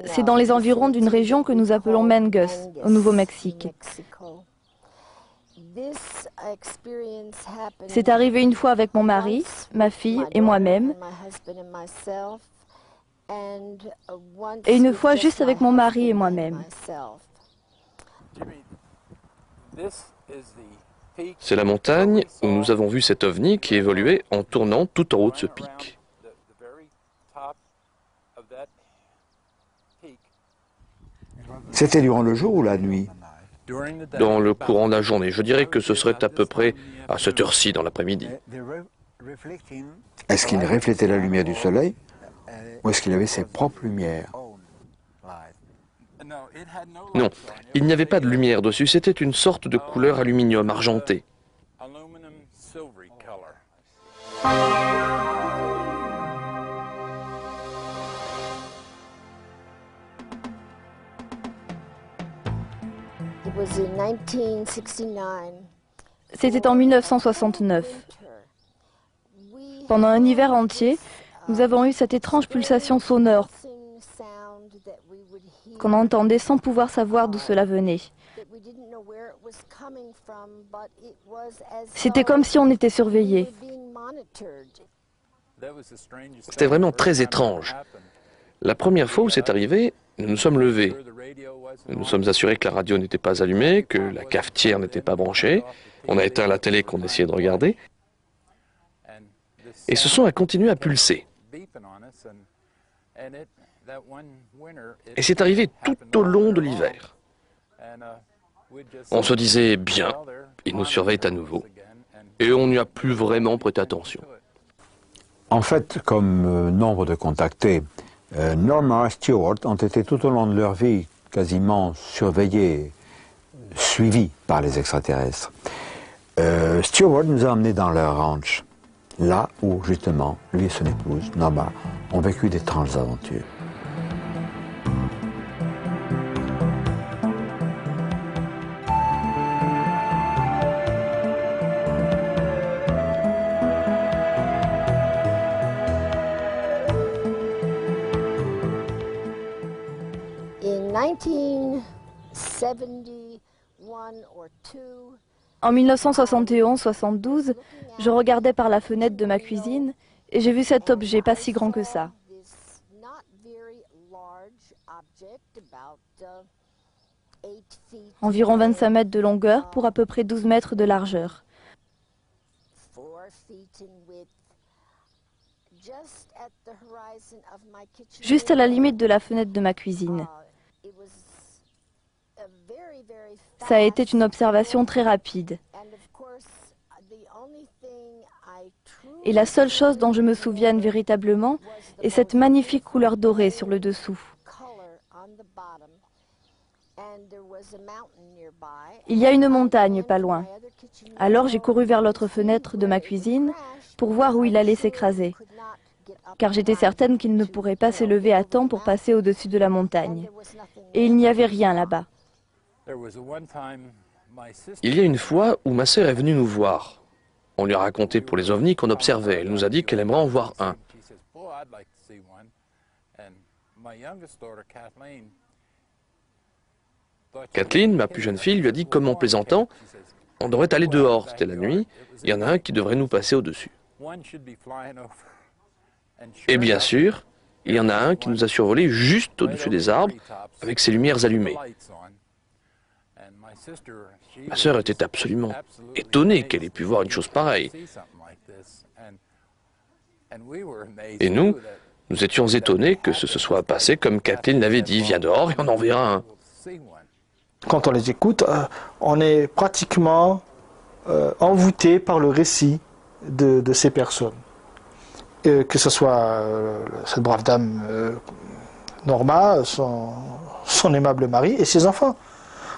C'est dans les environs d'une région que nous appelons Mangus, au Nouveau-Mexique. C'est arrivé une fois avec mon mari, ma fille et moi-même, et une fois juste avec mon mari et moi-même. C'est la montagne où nous avons vu cet ovni qui évoluait en tournant tout en haut de ce pic. C'était durant le jour ou la nuit? Dans le courant de la journée, je dirais que ce serait à peu près à cette heure-ci dans l'après-midi. Est-ce qu'il reflétait la lumière du soleil ou est-ce qu'il avait ses propres lumières? Non, il n'y avait pas de lumière dessus, c'était une sorte de couleur aluminium argenté. C'était en 1969. Pendant un hiver entier, nous avons eu cette étrange pulsation sonore qu'on entendait sans pouvoir savoir d'où cela venait. C'était comme si on était surveillé. C'était vraiment très étrange. La première fois où c'est arrivé, nous nous sommes levés. Nous nous sommes assurés que la radio n'était pas allumée, que la cafetière n'était pas branchée. On a éteint la télé qu'on essayait de regarder. Et ce son a continué à pulser. Et c'est arrivé tout au long de l'hiver. On se disait, bien, il nous surveille à nouveau. Et on n'y a plus vraiment prêté attention. En fait, comme nombre de contactés, Norma et Stewart ont été tout au long de leur vie quasiment surveillés, suivis par les extraterrestres. Stewart nous a emmenés dans leur ranch, là où justement lui et son épouse, Norma, ont vécu d'étranges aventures. En 1971-72, je regardais par la fenêtre de ma cuisine et j'ai vu cet objet pas si grand que ça. Environ 25 mètres de longueur pour à peu près 12 mètres de largeur. Juste à la limite de la fenêtre de ma cuisine. Ça a été une observation très rapide. Et la seule chose dont je me souvienne véritablement est cette magnifique couleur dorée sur le dessous. Il y a une montagne pas loin. Alors j'ai couru vers l'autre fenêtre de ma cuisine pour voir où il allait s'écraser, car j'étais certaine qu'il ne pourrait pas s'élever à temps pour passer au-dessus de la montagne. Et il n'y avait rien là-bas. Il y a une fois où ma sœur est venue nous voir. On lui a raconté pour les ovnis qu'on observait. Elle nous a dit qu'elle aimerait en voir un. Kathleen, ma plus jeune fille, lui a dit comme en plaisantant, on devrait aller dehors, c'était la nuit, il y en a un qui devrait nous passer au-dessus. Et bien sûr, il y en a un qui nous a survolé juste au-dessus des arbres, avec ses lumières allumées. Ma sœur était absolument étonnée qu'elle ait pu voir une chose pareille. Et nous étions étonnés que ce se soit passé comme Kathleen l'avait dit, viens dehors et on en verra un. Quand on les écoute, on est pratiquement envoûté par le récit de ces personnes. Que ce soit cette brave dame Norma, son aimable mari et ses enfants.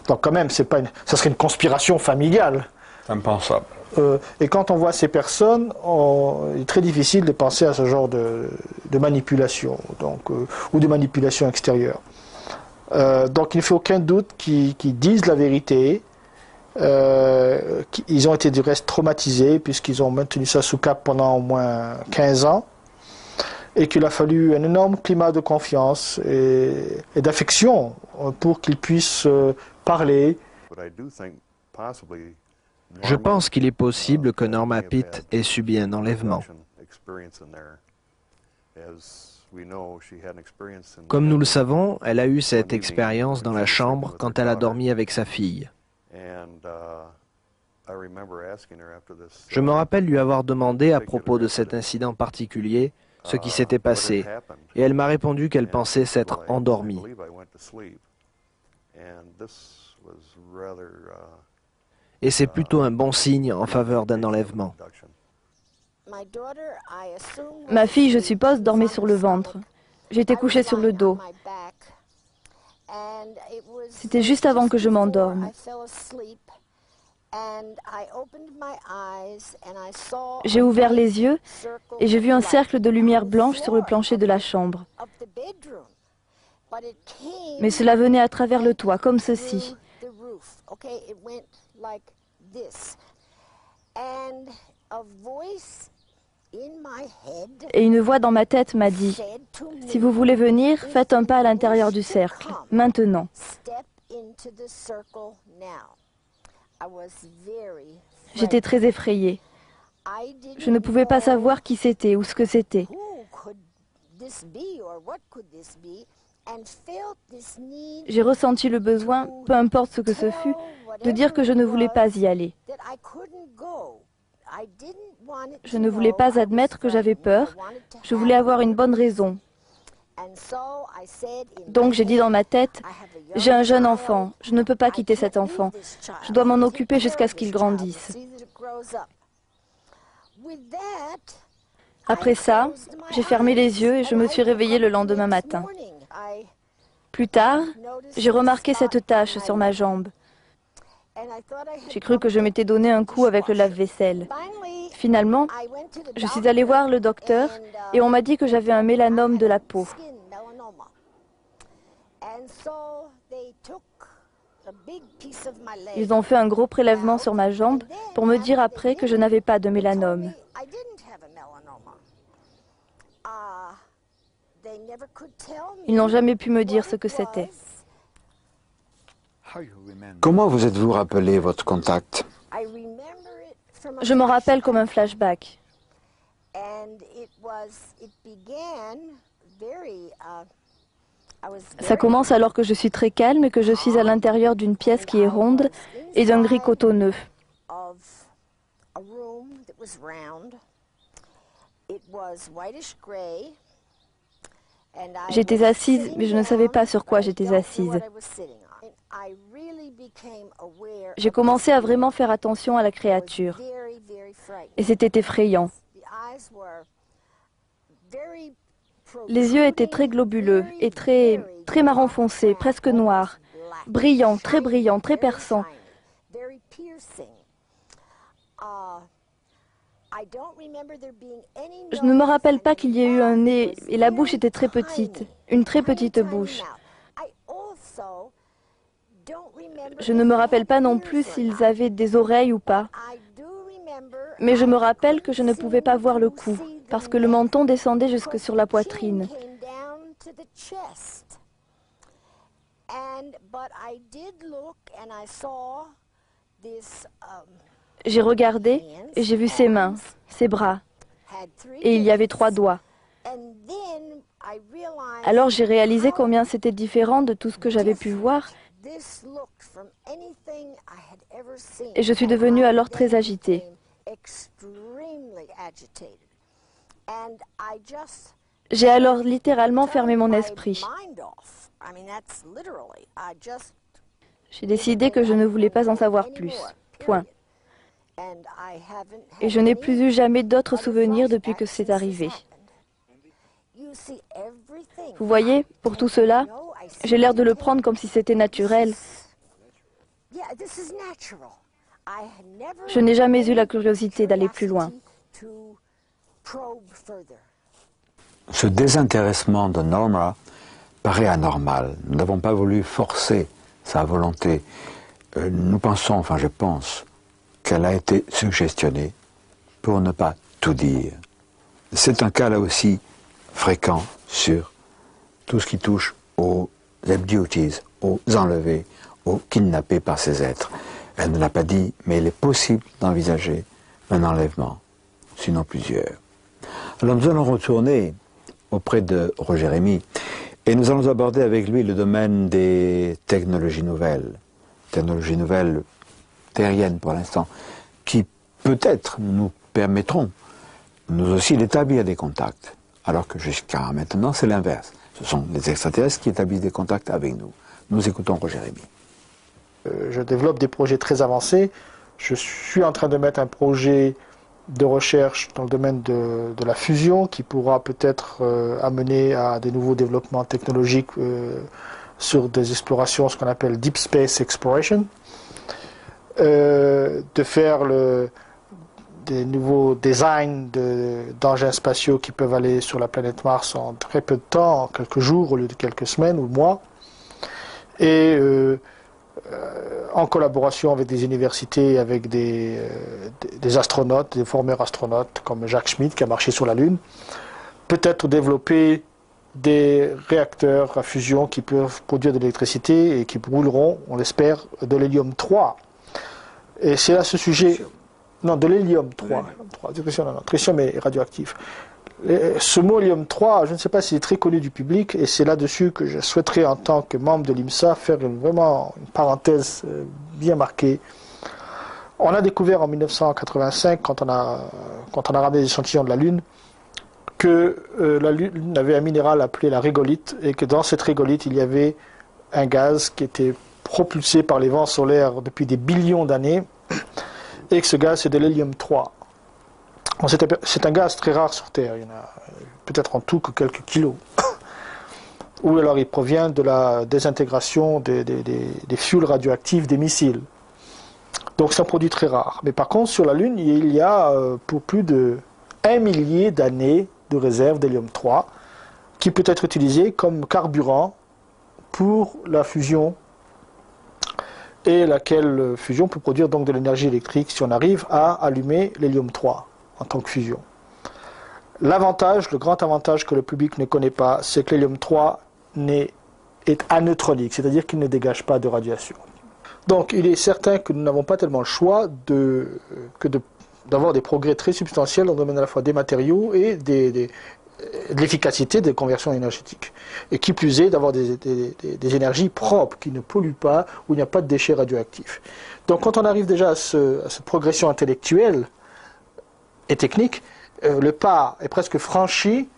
Donc quand même, ça serait une conspiration familiale. Impensable. Et quand on voit ces personnes, il est très difficile de penser à ce genre de manipulation, ou de manipulation extérieure. Donc il ne fait aucun doute qu'ils disent la vérité. Ils ont été du reste traumatisés puisqu'ils ont maintenu ça sous cap pendant au moins 15 ans. Et qu'il a fallu un énorme climat de confiance et d'affection pour qu'ils puissent parler. Je pense qu'il est possible que Norma Pitt ait subi un enlèvement. Comme nous le savons, elle a eu cette expérience dans la chambre quand elle a dormi avec sa fille. Je me rappelle lui avoir demandé à propos de cet incident particulier ce qui s'était passé, et elle m'a répondu qu'elle pensait s'être endormie. Et c'est plutôt un bon signe en faveur d'un enlèvement. Ma fille, je suppose, dormait sur le ventre. J'étais couchée sur le dos. C'était juste avant que je m'endorme. J'ai ouvert les yeux et j'ai vu un cercle de lumière blanche sur le plancher de la chambre. Mais cela venait à travers le toit, comme ceci. Et une voix dans ma tête m'a dit, « Si vous voulez venir, faites un pas à l'intérieur du cercle, maintenant. » J'étais très effrayée. Je ne pouvais pas savoir qui c'était ou ce que c'était. J'ai ressenti le besoin, peu importe ce que ce fut, de dire que je ne voulais pas y aller. Je ne voulais pas admettre que j'avais peur. Je voulais avoir une bonne raison. Donc j'ai dit dans ma tête, j'ai un jeune enfant, je ne peux pas quitter cet enfant. Je dois m'en occuper jusqu'à ce qu'il grandisse. Après ça, j'ai fermé les yeux et je me suis réveillée le lendemain matin. Plus tard, j'ai remarqué cette tache sur ma jambe. J'ai cru que je m'étais donné un coup avec le lave-vaisselle. Finalement, je suis allée voir le docteur et on m'a dit que j'avais un mélanome de la peau. Ils ont fait un gros prélèvement sur ma jambe pour me dire après que je n'avais pas de mélanome. Ils n'ont jamais pu me dire ce que c'était. Comment vous êtes-vous rappelé votre contact? Je m'en rappelle comme un flashback. Ça commence alors que je suis très calme et que je suis à l'intérieur d'une pièce qui est ronde et d'un gris cotonneux. J'étais assise, mais je ne savais pas sur quoi j'étais assise. J'ai commencé à vraiment faire attention à la créature. Et c'était effrayant. Les yeux étaient très globuleux et très marron foncé, presque noirs. Brillants, très perçants. Je ne me rappelle pas qu'il y ait eu un nez et la bouche était très petite, une très petite bouche. Je ne me rappelle pas non plus s'ils avaient des oreilles ou pas. Mais je me rappelle que je ne pouvais pas voir le cou, parce que le menton descendait jusque sur la poitrine. J'ai regardé et j'ai vu ses mains, ses bras, et il y avait 3 doigts. Alors j'ai réalisé combien c'était différent de tout ce que j'avais pu voir, et je suis devenue alors très agitée. J'ai alors littéralement fermé mon esprit. J'ai décidé que je ne voulais pas en savoir plus. Point. Et je n'ai plus eu jamais d'autres souvenirs depuis que c'est arrivé. Vous voyez, pour tout cela, j'ai l'air de le prendre comme si c'était naturel. Je n'ai jamais eu la curiosité d'aller plus loin. Ce désintéressement de Norma paraît anormal. Nous n'avons pas voulu forcer sa volonté. Nous pensons, enfin je pense, qu'elle a été suggestionnée pour ne pas tout dire. C'est un cas là aussi fréquent sur tout ce qui touche aux abductees, aux enlevés, aux kidnappés par ces êtres. Elle ne l'a pas dit, mais il est possible d'envisager un enlèvement, sinon plusieurs. Alors nous allons retourner auprès de Roger Rémy et nous allons aborder avec lui le domaine des technologies nouvelles terriennes pour l'instant, qui peut-être nous permettront, nous aussi, d'établir des contacts, alors que jusqu'à maintenant c'est l'inverse. Ce sont les extraterrestres qui établissent des contacts avec nous. Nous écoutons Roger Rémy. Je développe des projets très avancés. Je suis en train de mettre un projet de recherche dans le domaine de la fusion qui pourra peut-être amener à des nouveaux développements technologiques sur des explorations, ce qu'on appelle Deep Space Exploration. De faire des nouveaux designs d'engins spatiaux qui peuvent aller sur la planète Mars en très peu de temps, en quelques jours au lieu de quelques semaines ou mois. Et en collaboration avec des universités, avec des astronautes, des formeurs astronautes comme Jacques Schmitt qui a marché sur la Lune, peut-être développer des réacteurs à fusion qui peuvent produire de l'électricité et qui brûleront, on l'espère, de l'hélium 3. Et c'est à ce sujet... Non, de l'hélium 3. Tritium est radioactif. Ce mot hélium 3, je ne sais pas s'il est très connu du public, et c'est là-dessus que je souhaiterais, en tant que membre de l'IMSA, faire vraiment une parenthèse bien marquée. On a découvert en 1985, quand on a ramené des échantillons de la Lune, que la Lune avait un minéral appelé la régolithe, et que dans cette régolithe, il y avait un gaz qui était propulsé par les vents solaires depuis des billions d'années, et que ce gaz, c'est de l'hélium 3. C'est un gaz très rare sur Terre, il y en a peut-être en tout que quelques kilos. Ou alors il provient de la désintégration des fuels radioactifs des missiles. Donc c'est un produit très rare. Mais par contre, sur la Lune, il y a pour plus de 1 millier d'années de réserve d'hélium 3 qui peut être utilisé comme carburant pour la fusion, et laquelle fusion peut produire donc de l'énergie électrique si on arrive à allumer l'hélium 3 en tant que fusion. L'avantage, le grand avantage que le public ne connaît pas, c'est que l'hélium 3 est aneutronique, c'est-à-dire qu'il ne dégage pas de radiation. Donc il est certain que nous n'avons pas tellement le choix d'avoir des progrès très substantiels dans le domaine à la fois des matériaux et de l'efficacité des conversions énergétiques. Et qui plus est, d'avoir des énergies propres, qui ne polluent pas, où il n'y a pas de déchets radioactifs. Donc quand on arrive déjà à cette progression intellectuelle et technique, le pas est presque franchi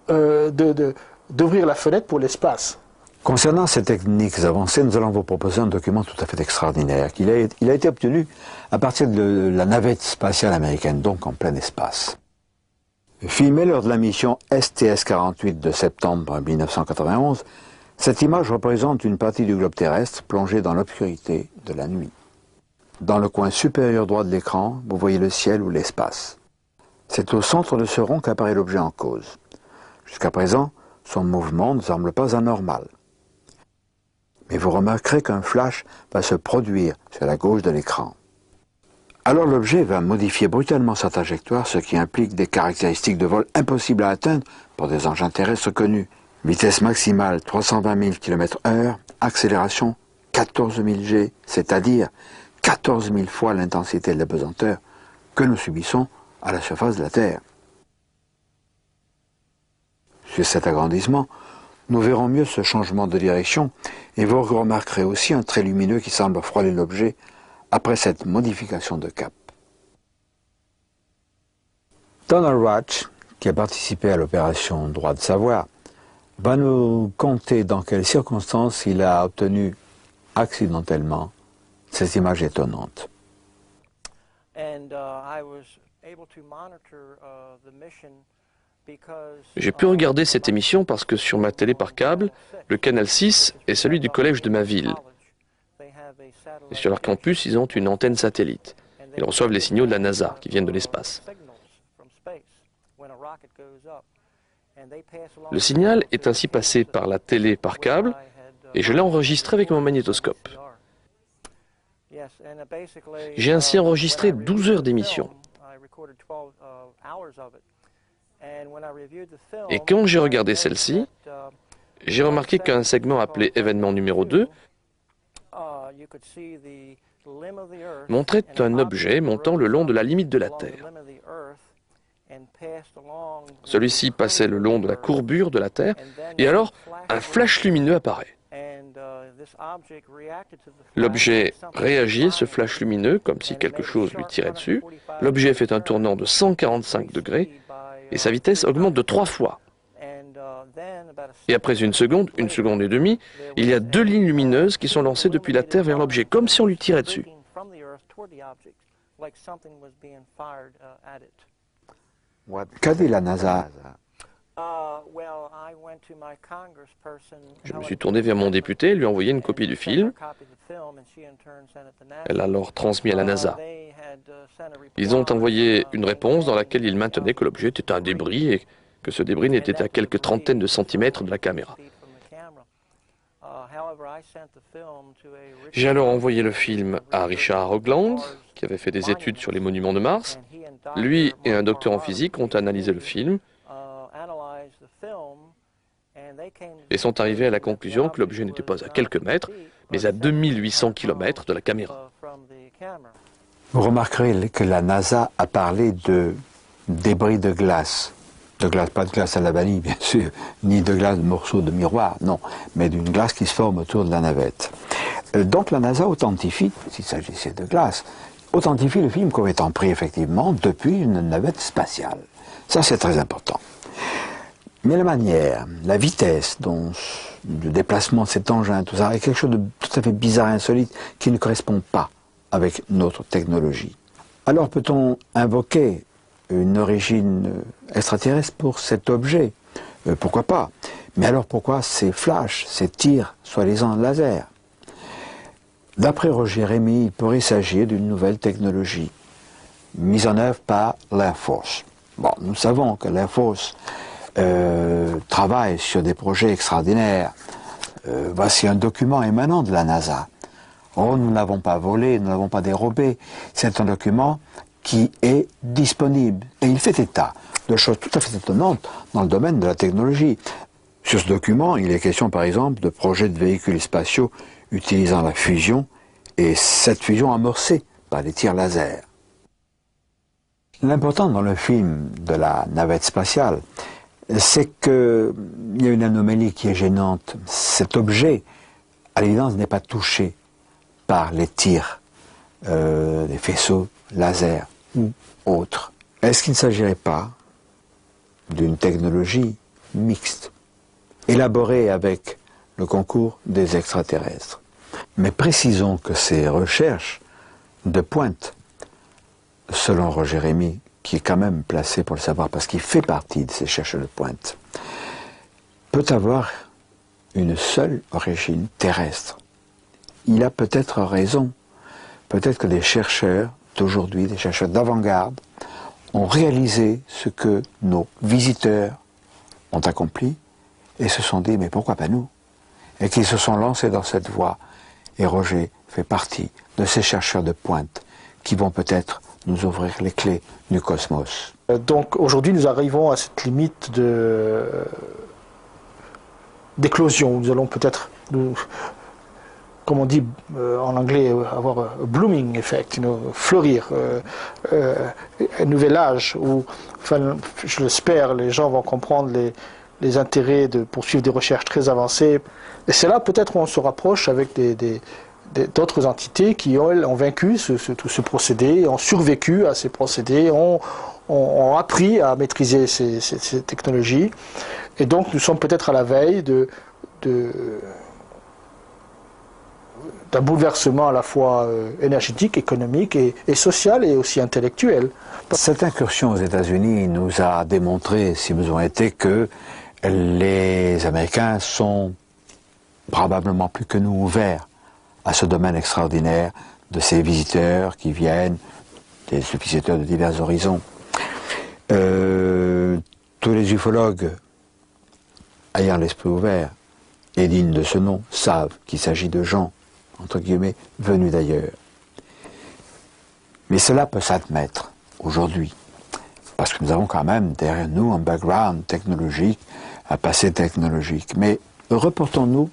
d'ouvrir la fenêtre pour l'espace. Concernant ces techniques avancées, nous allons vous proposer un document tout à fait extraordinaire. Il a été obtenu à partir de la navette spatiale américaine, donc en plein espace. Filmé lors de la mission STS-48 de septembre 1991, cette image représente une partie du globe terrestre plongée dans l'obscurité de la nuit. Dans le coin supérieur droit de l'écran, vous voyez le ciel ou l'espace. C'est au centre de ce rond qu'apparaît l'objet en cause. Jusqu'à présent, son mouvement ne semble pas anormal. Mais vous remarquerez qu'un flash va se produire sur la gauche de l'écran. Alors l'objet va modifier brutalement sa trajectoire, ce qui implique des caractéristiques de vol impossibles à atteindre pour des engins terrestres connus. Vitesse maximale 320 000 km/h, accélération 14 000 G, c'est-à-dire 14 000 fois l'intensité de la pesanteur que nous subissons à la surface de la Terre. Sur cet agrandissement, nous verrons mieux ce changement de direction et vous remarquerez aussi un trait lumineux qui semble frôler l'objet après cette modification de cap. Donald Ratch, qui a participé à l'opération Droit de savoir, va nous conter dans quelles circonstances il a obtenu accidentellement ces images étonnantes. J'ai pu regarder cette émission parce que sur ma télé par câble, le canal 6 est celui du collège de ma ville. Et sur leur campus, ils ont une antenne satellite. Ils reçoivent les signaux de la NASA qui viennent de l'espace. Le signal est ainsi passé par la télé par câble et je l'ai enregistré avec mon magnétoscope. J'ai ainsi enregistré 12 heures d'émission. Et quand j'ai regardé celle-ci, j'ai remarqué qu'un segment appelé événement numéro 2 montrait un objet montant le long de la limite de la Terre. Celui-ci passait le long de la courbure de la Terre et alors un flash lumineux apparaît. L'objet réagit à ce flash lumineux comme si quelque chose lui tirait dessus. L'objet fait un tournant de 145 degrés et sa vitesse augmente de 3 fois. Et après une seconde et demie, il y a 2 lignes lumineuses qui sont lancées depuis la Terre vers l'objet, comme si on lui tirait dessus. Qu'a dit la NASA? Je me suis tourné vers mon député et lui ai envoyé une copie du film. Elle a alors transmis à la NASA. Ils ont envoyé une réponse dans laquelle ils maintenaient que l'objet était un débris et que ce débris n'était qu'à quelques trentaines de centimètres de la caméra. J'ai alors envoyé le film à Richard Hoagland, qui avait fait des études sur les monuments de Mars. Lui et un docteur en physique ont analysé le film et sont arrivés à la conclusion que l'objet n'était pas à quelques mètres, mais à 2800 km de la caméra. Vous remarquerez que la NASA a parlé de débris de glace. De glace, pas de glace à la vanille, bien sûr, ni de glace de morceaux de miroir, non, mais d'une glace qui se forme autour de la navette. Donc la NASA authentifie, s'il s'agissait de glace, authentifie le film comme étant pris effectivement depuis une navette spatiale. Ça, c'est très important. Mais la manière, la vitesse dont le déplacement de cet engin, tout ça, est quelque chose de tout à fait bizarre et insolite qui ne correspond pas avec notre technologie. Alors peut-on invoquer une origine extraterrestre pour cet objet? Pourquoi pas? Mais alors pourquoi ces flashs, ces tirs soi-disant laser? D'après Roger Rémy, il pourrait s'agir d'une nouvelle technologie mise en œuvre par l'Air Force. Bon, nous savons que l'Air Force travaille sur des projets extraordinaires. Voici un document émanant de la NASA. Oh, nous ne l'avons pas volé, nous ne l'avons pas dérobé. C'est un document qui est disponible. Et il fait état de choses tout à fait étonnantes dans le domaine de la technologie. Sur ce document, il est question par exemple de projets de véhicules spatiaux utilisant la fusion, et cette fusion amorcée par des tirs laser. L'important dans le film de la navette spatiale, c'est qu'il y a une anomalie qui est gênante. Cet objet, à l'évidence, n'est pas touché par les tirs des faisceaux laser ou autres. Est-ce qu'il ne s'agirait pas d'une technologie mixte, élaborée avec le concours des extraterrestres? Mais précisons que ces recherches de pointe, selon Roger Rémy, qui est quand même placé pour le savoir parce qu'il fait partie de ces chercheurs de pointe, peut avoir une seule origine terrestre. Il a peut-être raison. Peut-être que les chercheurs d'aujourd'hui, des chercheurs d'avant-garde, ont réalisé ce que nos visiteurs ont accompli et se sont dit, mais pourquoi pas nous? Et qu'ils se sont lancés dans cette voie. Et Roger fait partie de ces chercheurs de pointe qui vont peut-être nous ouvrir les clés du cosmos. Donc aujourd'hui nous arrivons à cette limite d'éclosion. Nous allons peut-être, comme on dit en anglais, avoir un blooming effect, fleurir, un nouvel âge où, enfin, je l'espère, les gens vont comprendre les intérêts de poursuivre des recherches très avancées. Et c'est là peut-être où on se rapproche avec d'autres entités qui ont vaincu tout ce procédé, ont survécu à ces procédés, ont appris à maîtriser ces technologies. Et donc nous sommes peut-être à la veille d'un bouleversement à la fois énergétique, économique et social et aussi intellectuel. Cette incursion aux États-Unis nous a démontré, si besoin était, que les Américains sont probablement plus que nous ouverts à ce domaine extraordinaire de ces visiteurs qui viennent, des visiteurs de divers horizons. Tous les ufologues ayant l'esprit ouvert et dignes de ce nom savent qu'il s'agit de gens, entre guillemets, venus d'ailleurs. Mais cela peut s'admettre aujourd'hui, parce que nous avons quand même derrière nous un background technologique, un passé technologique. Mais reportons-nous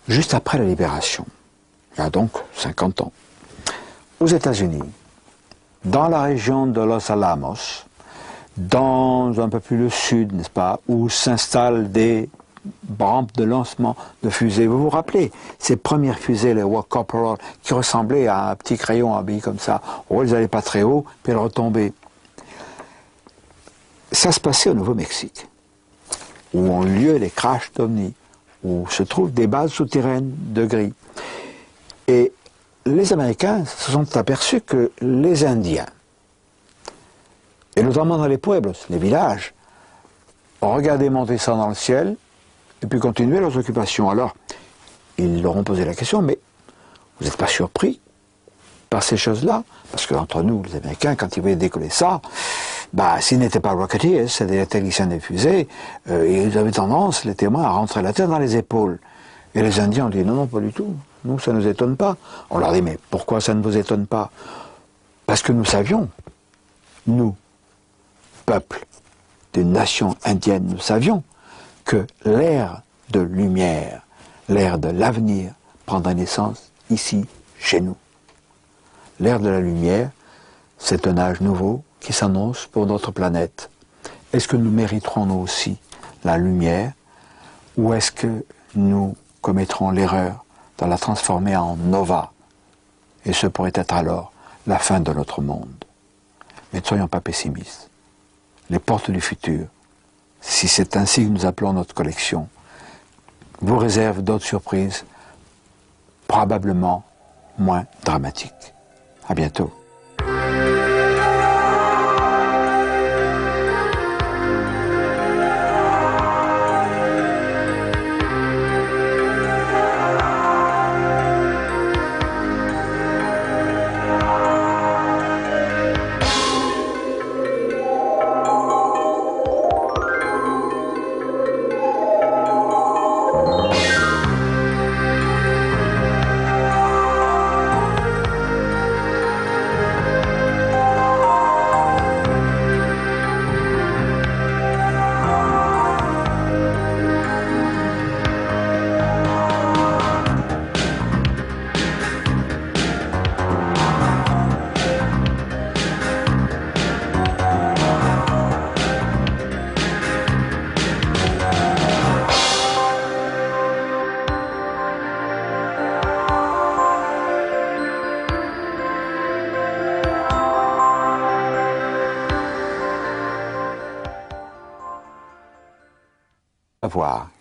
juste après la libération, il y a donc 50 ans, aux États-Unis, dans la région de Los Alamos, dans un peu plus le sud, n'est-ce pas, où s'installent des rampes de lancement de fusées. Vous vous rappelez ces premières fusées, les Corporal, qui ressemblaient à un petit crayon habillé comme ça. Oh, elles n'allaient pas très haut, puis elles retombaient. Ça se passait au Nouveau-Mexique. où ont eu lieu les crashs d'ovnis, où se trouvent des bases souterraines de gris. Et les Américains se sont aperçus que les Indiens, et notamment dans les pueblos, les villages, ont regardé monter ça dans le ciel et puis continuer leurs occupations. Alors, ils leur ont posé la question, mais vous n'êtes pas surpris par ces choses-là? Parce qu'entre nous, les Américains, quand ils voyaient décoller ça, s'ils n'étaient pas rocketeers, c'est-à-dire techniciens des fusées, ils avaient tendance, les témoins, à rentrer la tête dans les épaules. Et les Indiens ont dit, non, non, pas du tout. Nous, ça ne nous étonne pas. On leur dit, mais pourquoi ça ne vous étonne pas? Parce que nous savions, nous, peuple d'une nation indienne, nous savions que l'ère de lumière, l'ère de l'avenir, prendra naissance ici, chez nous. L'ère de la lumière, c'est un âge nouveau qui s'annonce pour notre planète. Est-ce que nous mériterons nous aussi la lumière, ou est-ce que nous commettrons l'erreur de la transformer en nova? Et ce pourrait être alors la fin de notre monde. Mais ne soyons pas pessimistes. Les portes du futur, si c'est ainsi que nous appelons notre collection, vous réservent d'autres surprises, probablement moins dramatiques. À bientôt.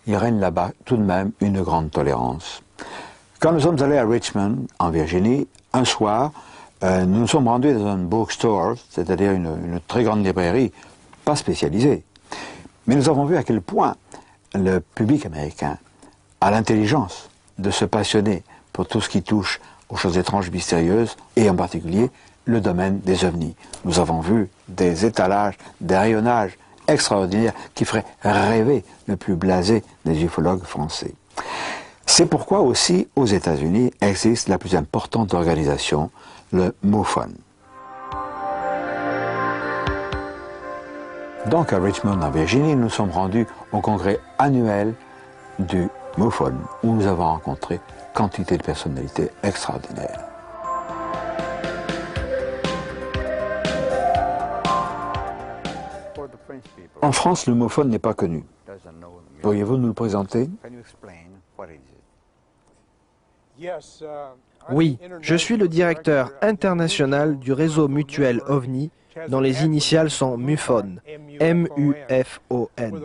Il règne là-bas tout de même une grande tolérance. Quand nous sommes allés à Richmond, en Virginie, un soir, nous nous sommes rendus dans un bookstore, c'est-à-dire une très grande librairie, pas spécialisée. Mais nous avons vu à quel point le public américain a l'intelligence de se passionner pour tout ce qui touche aux choses étranges, mystérieuses, et en particulier le domaine des ovnis. Nous avons vu des étalages, des rayonnages extraordinaire qui ferait rêver le plus blasé des ufologues français. C'est pourquoi aussi aux États-Unis existe la plus importante organisation, le MUFON. Donc à Richmond en Virginie, nous sommes rendus au congrès annuel du MUFON où nous avons rencontré quantité de personnalités extraordinaires. En France, le MUFON n'est pas connu. Pourriez-vous nous le présenter? Oui, je suis le directeur international du réseau mutuel OVNI, dont les initiales sont MUFON, M-U-F-O-N.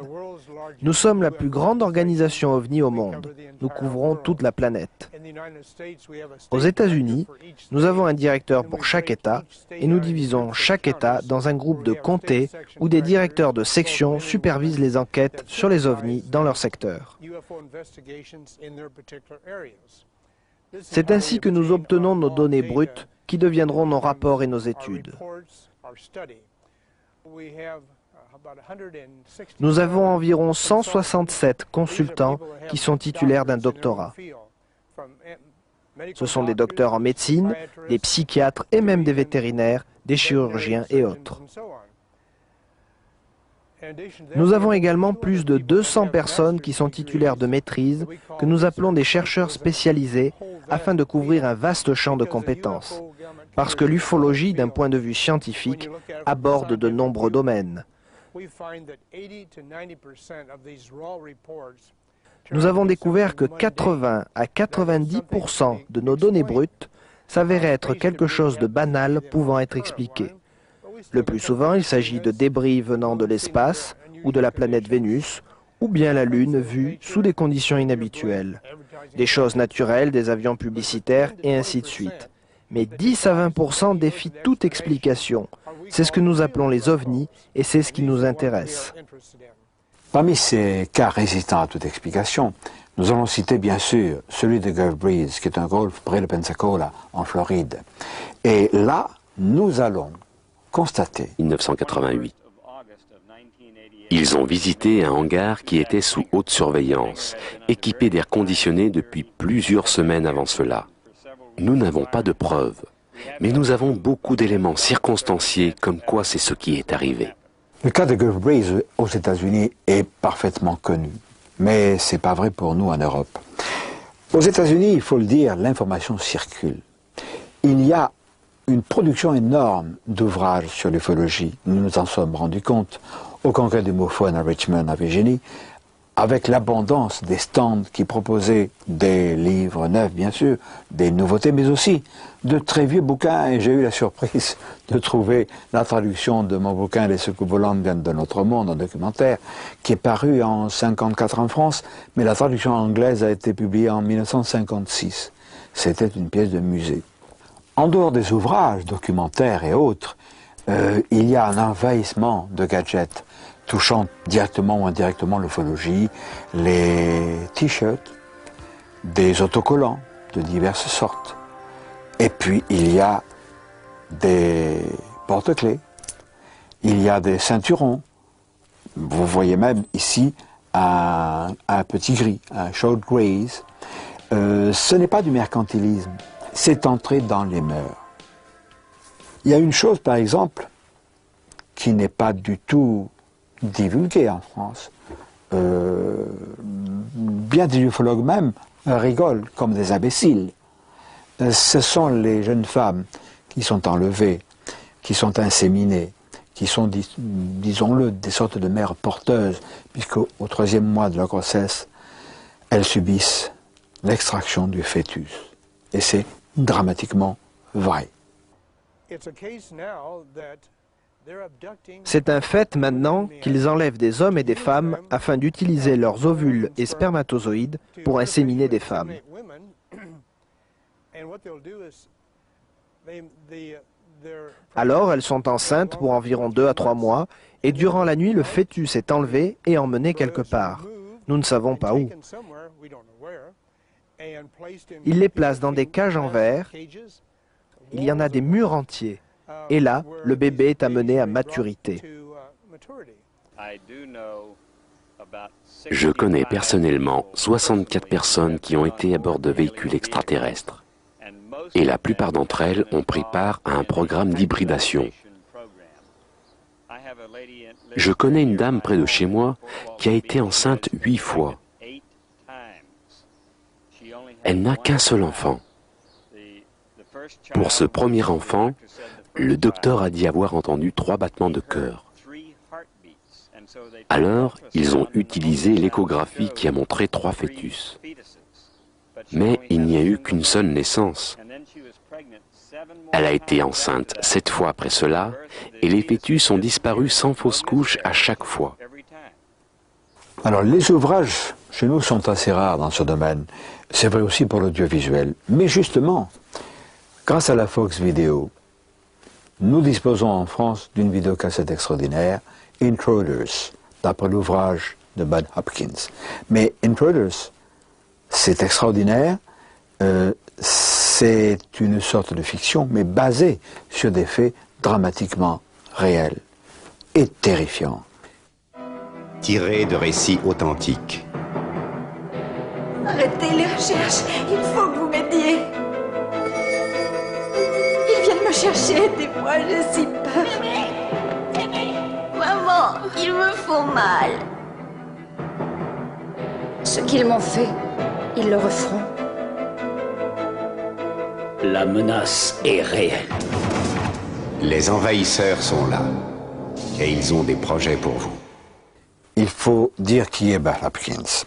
Nous sommes la plus grande organisation OVNI au monde. Nous couvrons toute la planète. Aux États-Unis, nous avons un directeur pour chaque État et nous divisons chaque État dans un groupe de comtés où des directeurs de section supervisent les enquêtes sur les OVNI dans leur secteur. C'est ainsi que nous obtenons nos données brutes qui deviendront nos rapports et nos études. Nous avons environ 167 consultants qui sont titulaires d'un doctorat. Ce sont des docteurs en médecine, des psychiatres et même des vétérinaires, des chirurgiens et autres. Nous avons également plus de 200 personnes qui sont titulaires de maîtrise, que nous appelons des chercheurs spécialisés, afin de couvrir un vaste champ de compétences. Parce que l'ufologie, d'un point de vue scientifique, aborde de nombreux domaines. Nous avons découvert que 80 à 90% de nos données brutes s'avéraient être quelque chose de banal pouvant être expliqué. Le plus souvent, il s'agit de débris venant de l'espace ou de la planète Vénus, ou bien la Lune vue sous des conditions inhabituelles. Des choses naturelles, des avions publicitaires et ainsi de suite. Mais 10 à 20% défient toute explication. C'est ce que nous appelons les ovnis et c'est ce qui nous intéresse. Parmi ces cas résistants à toute explication, nous allons citer bien sûr celui de Gulf Breeze, qui est un golfe près de Pensacola, en Floride. Et là, nous allons constater... 1988. Ils ont visité un hangar qui était sous haute surveillance, équipé d'air conditionné depuis plusieurs semaines avant cela. Nous n'avons pas de preuves, mais nous avons beaucoup d'éléments circonstanciés comme quoi c'est ce qui est arrivé. Le cas de Gulf Breeze aux États-Unis est parfaitement connu, mais ce n'est pas vrai pour nous en Europe. Aux États-Unis, il faut le dire, l'information circule. Il y a une production énorme d'ouvrages sur l'ufologie. Nous nous en sommes rendus compte au congrès du MUFON à Richmond, en Virginie, avec l'abondance des stands qui proposaient des livres neufs, bien sûr, des nouveautés, mais aussi de très vieux bouquins. Et j'ai eu la surprise de trouver la traduction de mon bouquin « Les secours volants viennent de notre monde », un documentaire, qui est paru en 1954 en France, mais la traduction anglaise a été publiée en 1956. C'était une pièce de musée. En dehors des ouvrages, documentaires et autres, il y a un envahissement de gadgets touchant directement ou indirectement l'ufologie, les t-shirts, des autocollants de diverses sortes. Et puis il y a des porte-clés, il y a des ceinturons. Vous voyez même ici un petit gris, un short grays. Ce n'est pas du mercantilisme, c'est entrer dans les mœurs. Il y a une chose, par exemple, qui n'est pas du tout divulguée en France. Bien des ufologues même rigolent comme des imbéciles. Ce sont les jeunes femmes qui sont enlevées, qui sont inséminées, qui sont, disons-le, des sortes de mères porteuses, puisqu'au 3e mois de leur grossesse, elles subissent l'extraction du fœtus. Et c'est dramatiquement vrai. C'est un fait maintenant qu'ils enlèvent des hommes et des femmes afin d'utiliser leurs ovules et spermatozoïdes pour inséminer des femmes. Alors elles sont enceintes pour environ 2 à 3 mois et durant la nuit le fœtus est enlevé et emmené quelque part. Nous ne savons pas où. Ils les placent dans des cages en verre. Il y en a des murs entiers. Et là, le bébé est amené à maturité. Je connais personnellement 64 personnes qui ont été à bord de véhicules extraterrestres. Et la plupart d'entre elles ont pris part à un programme d'hybridation. Je connais une dame près de chez moi qui a été enceinte 8 fois. Elle n'a qu'un seul enfant. Pour ce premier enfant, le docteur a dit avoir entendu 3 battements de cœur. Alors, ils ont utilisé l'échographie qui a montré 3 fœtus. Mais il n'y a eu qu'une seule naissance. Elle a été enceinte 7 fois après cela, et les fœtus ont disparu sans fausse couche à chaque fois. Alors, les ouvrages chez nous sont assez rares dans ce domaine. C'est vrai aussi pour l'audiovisuel. Mais justement, grâce à la Fox Video, nous disposons en France d'une vidéocassette extraordinaire, Intruders, d'après l'ouvrage de Bud Hopkins. Mais Intruders, c'est extraordinaire, c'est une sorte de fiction, mais basée sur des faits dramatiquement réels et terrifiants. Tiré de récits authentiques. Arrêtez les recherches, il faut que vous m'aidiez. Ils viennent me chercher, aidez-moi, j'ai si peur. Maman, ils me font mal. Ce qu'ils m'ont fait, ils le referont. La menace est réelle. Les envahisseurs sont là. Et ils ont des projets pour vous. Il faut dire qui est Bud Hopkins.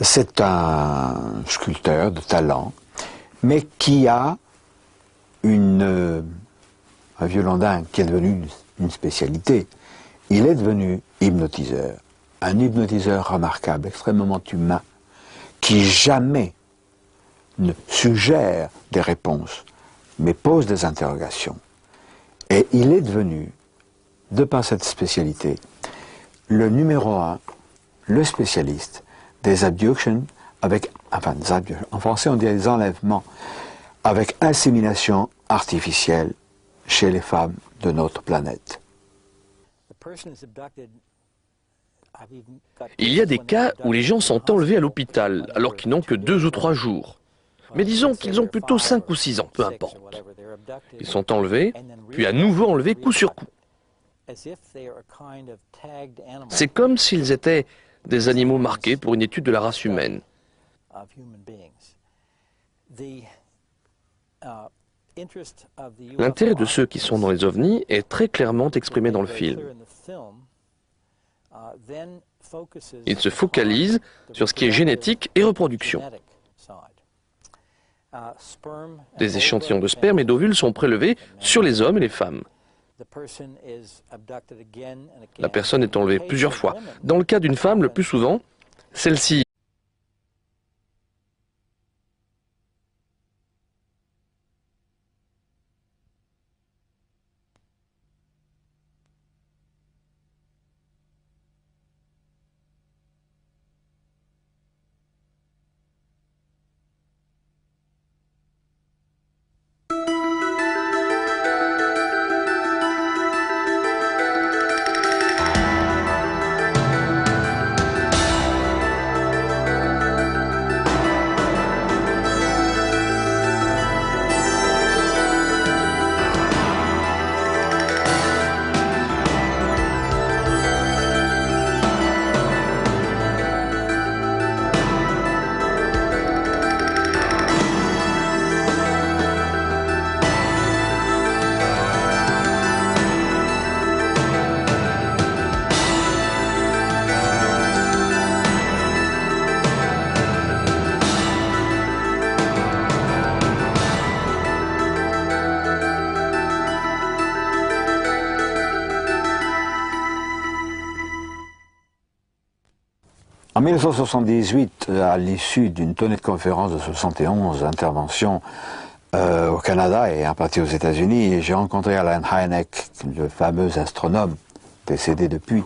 C'est un sculpteur de talent, mais qui a un violon dingue qui est devenu une spécialité. Il est devenu hypnotiseur, un hypnotiseur remarquable, extrêmement humain, qui jamais ne suggère des réponses, mais pose des interrogations. Et il est devenu, de par cette spécialité, le numéro 1, le spécialiste des abductions avec, enfin, en français on dit des enlèvements avec insémination artificielle chez les femmes de notre planète. Il y a des cas où les gens sont enlevés à l'hôpital alors qu'ils n'ont que 2 ou 3 jours. Mais disons qu'ils ont plutôt 5 ou 6 ans, peu importe. Ils sont enlevés, puis à nouveau enlevés coup sur coup. C'est comme s'ils étaient des animaux marqués pour une étude de la race humaine. L'intérêt de ceux qui sont dans les ovnis est très clairement exprimé dans le film. Ils se focalisent sur ce qui est génétique et reproduction. Des échantillons de sperme et d'ovules sont prélevés sur les hommes et les femmes. La personne est enlevée plusieurs fois. Dans le cas d'une femme, le plus souvent, celle-ci En 1978, à l'issue d'une tournée de conférences de 71 interventions au Canada et en partie aux États-Unis, j'ai rencontré Alan Hynek, le fameux astronome décédé depuis,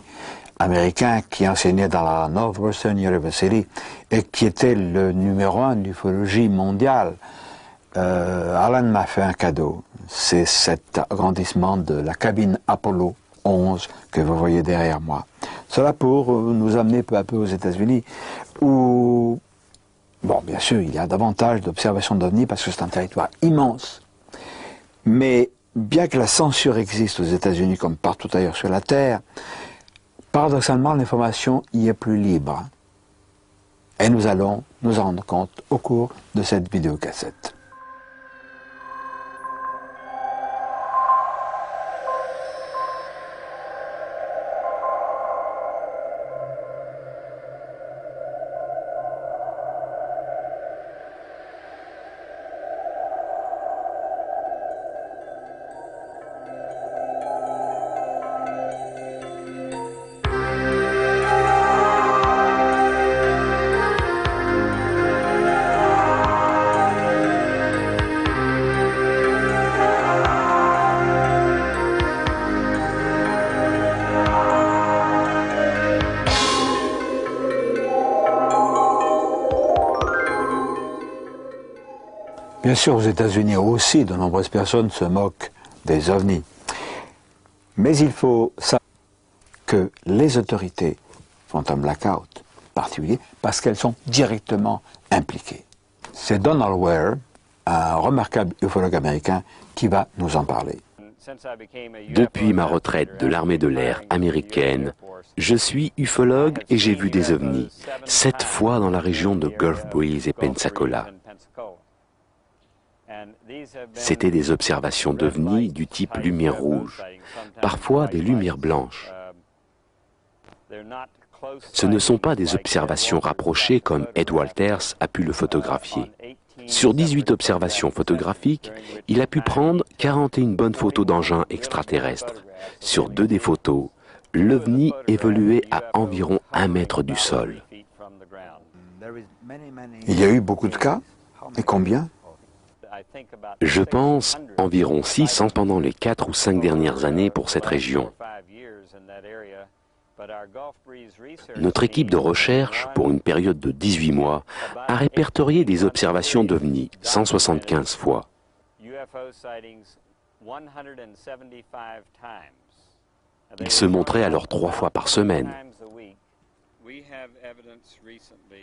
américain qui enseignait dans la Northwestern University et qui était le numéro 1 d'ufologie mondiale. Alan m'a fait un cadeau, c'est cet agrandissement de la cabine Apollo 11 que vous voyez derrière moi. Cela pour nous amener peu à peu aux États-Unis où, bon, bien sûr, il y a davantage d'observations d'OVNI parce que c'est un territoire immense. Mais bien que la censure existe aux États-Unis comme partout ailleurs sur la Terre, paradoxalement, l'information y est plus libre. Et nous allons nous en rendre compte au cours de cette vidéocassette. Bien sûr, aux États-Unis aussi, de nombreuses personnes se moquent des ovnis. Mais il faut savoir que les autorités font un blackout particulier parce qu'elles sont directement impliquées. C'est Donald Ware, un remarquable ufologue américain, qui va nous en parler. Depuis ma retraite de l'armée de l'air américaine, je suis ufologue et j'ai vu des ovnis, 7 fois dans la région de Gulf Breeze et Pensacola. C'étaient des observations d'ovnis du type lumière rouge, parfois des lumières blanches. Ce ne sont pas des observations rapprochées comme Ed Walters a pu le photographier. Sur 18 observations photographiques, il a pu prendre 41 bonnes photos d'engins extraterrestres. Sur 2 des photos, l'OVNI évoluait à environ 1 mètre du sol. Il y a eu beaucoup de cas. Et combien? Je pense environ 600 pendant les 4 ou 5 dernières années pour cette région. Notre équipe de recherche, pour une période de 18 mois, a répertorié des observations d'OVNI 175 fois. Ils se montraient alors 3 fois par semaine.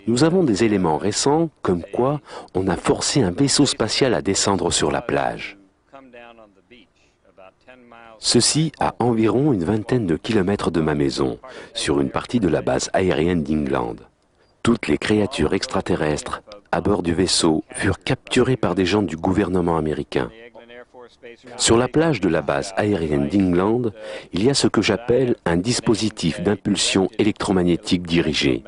Nous avons des éléments récents comme quoi on a forcé un vaisseau spatial à descendre sur la plage. Ceci à environ une vingtaine de kilomètres de ma maison, sur une partie de la base aérienne d'England. Toutes les créatures extraterrestres à bord du vaisseau furent capturées par des gens du gouvernement américain. Sur la plage de la base aérienne d'England, il y a ce que j'appelle un dispositif d'impulsion électromagnétique dirigée.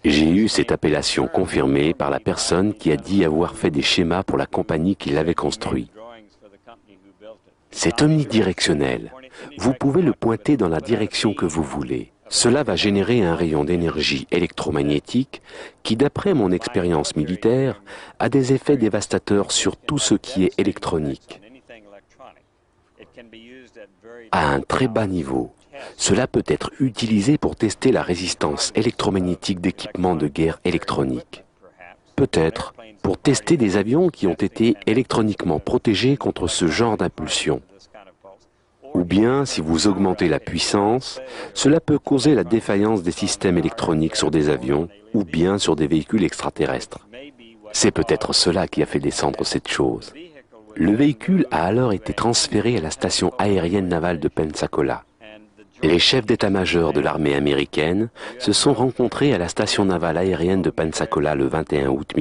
J'ai eu cette appellation confirmée par la personne qui a dit avoir fait des schémas pour la compagnie qui l'avait construit. C'est omnidirectionnel. Vous pouvez le pointer dans la direction que vous voulez. Cela va générer un rayon d'énergie électromagnétique qui, d'après mon expérience militaire, a des effets dévastateurs sur tout ce qui est électronique. À un très bas niveau, cela peut être utilisé pour tester la résistance électromagnétique d'équipements de guerre électronique. Peut-être pour tester des avions qui ont été électroniquement protégés contre ce genre d'impulsion. Ou bien, si vous augmentez la puissance, cela peut causer la défaillance des systèmes électroniques sur des avions ou bien sur des véhicules extraterrestres. C'est peut-être cela qui a fait descendre cette chose. Le véhicule a alors été transféré à la station aérienne navale de Pensacola. Les chefs d'état-major de l'armée américaine se sont rencontrés à la station navale aérienne de Pensacola le 21 août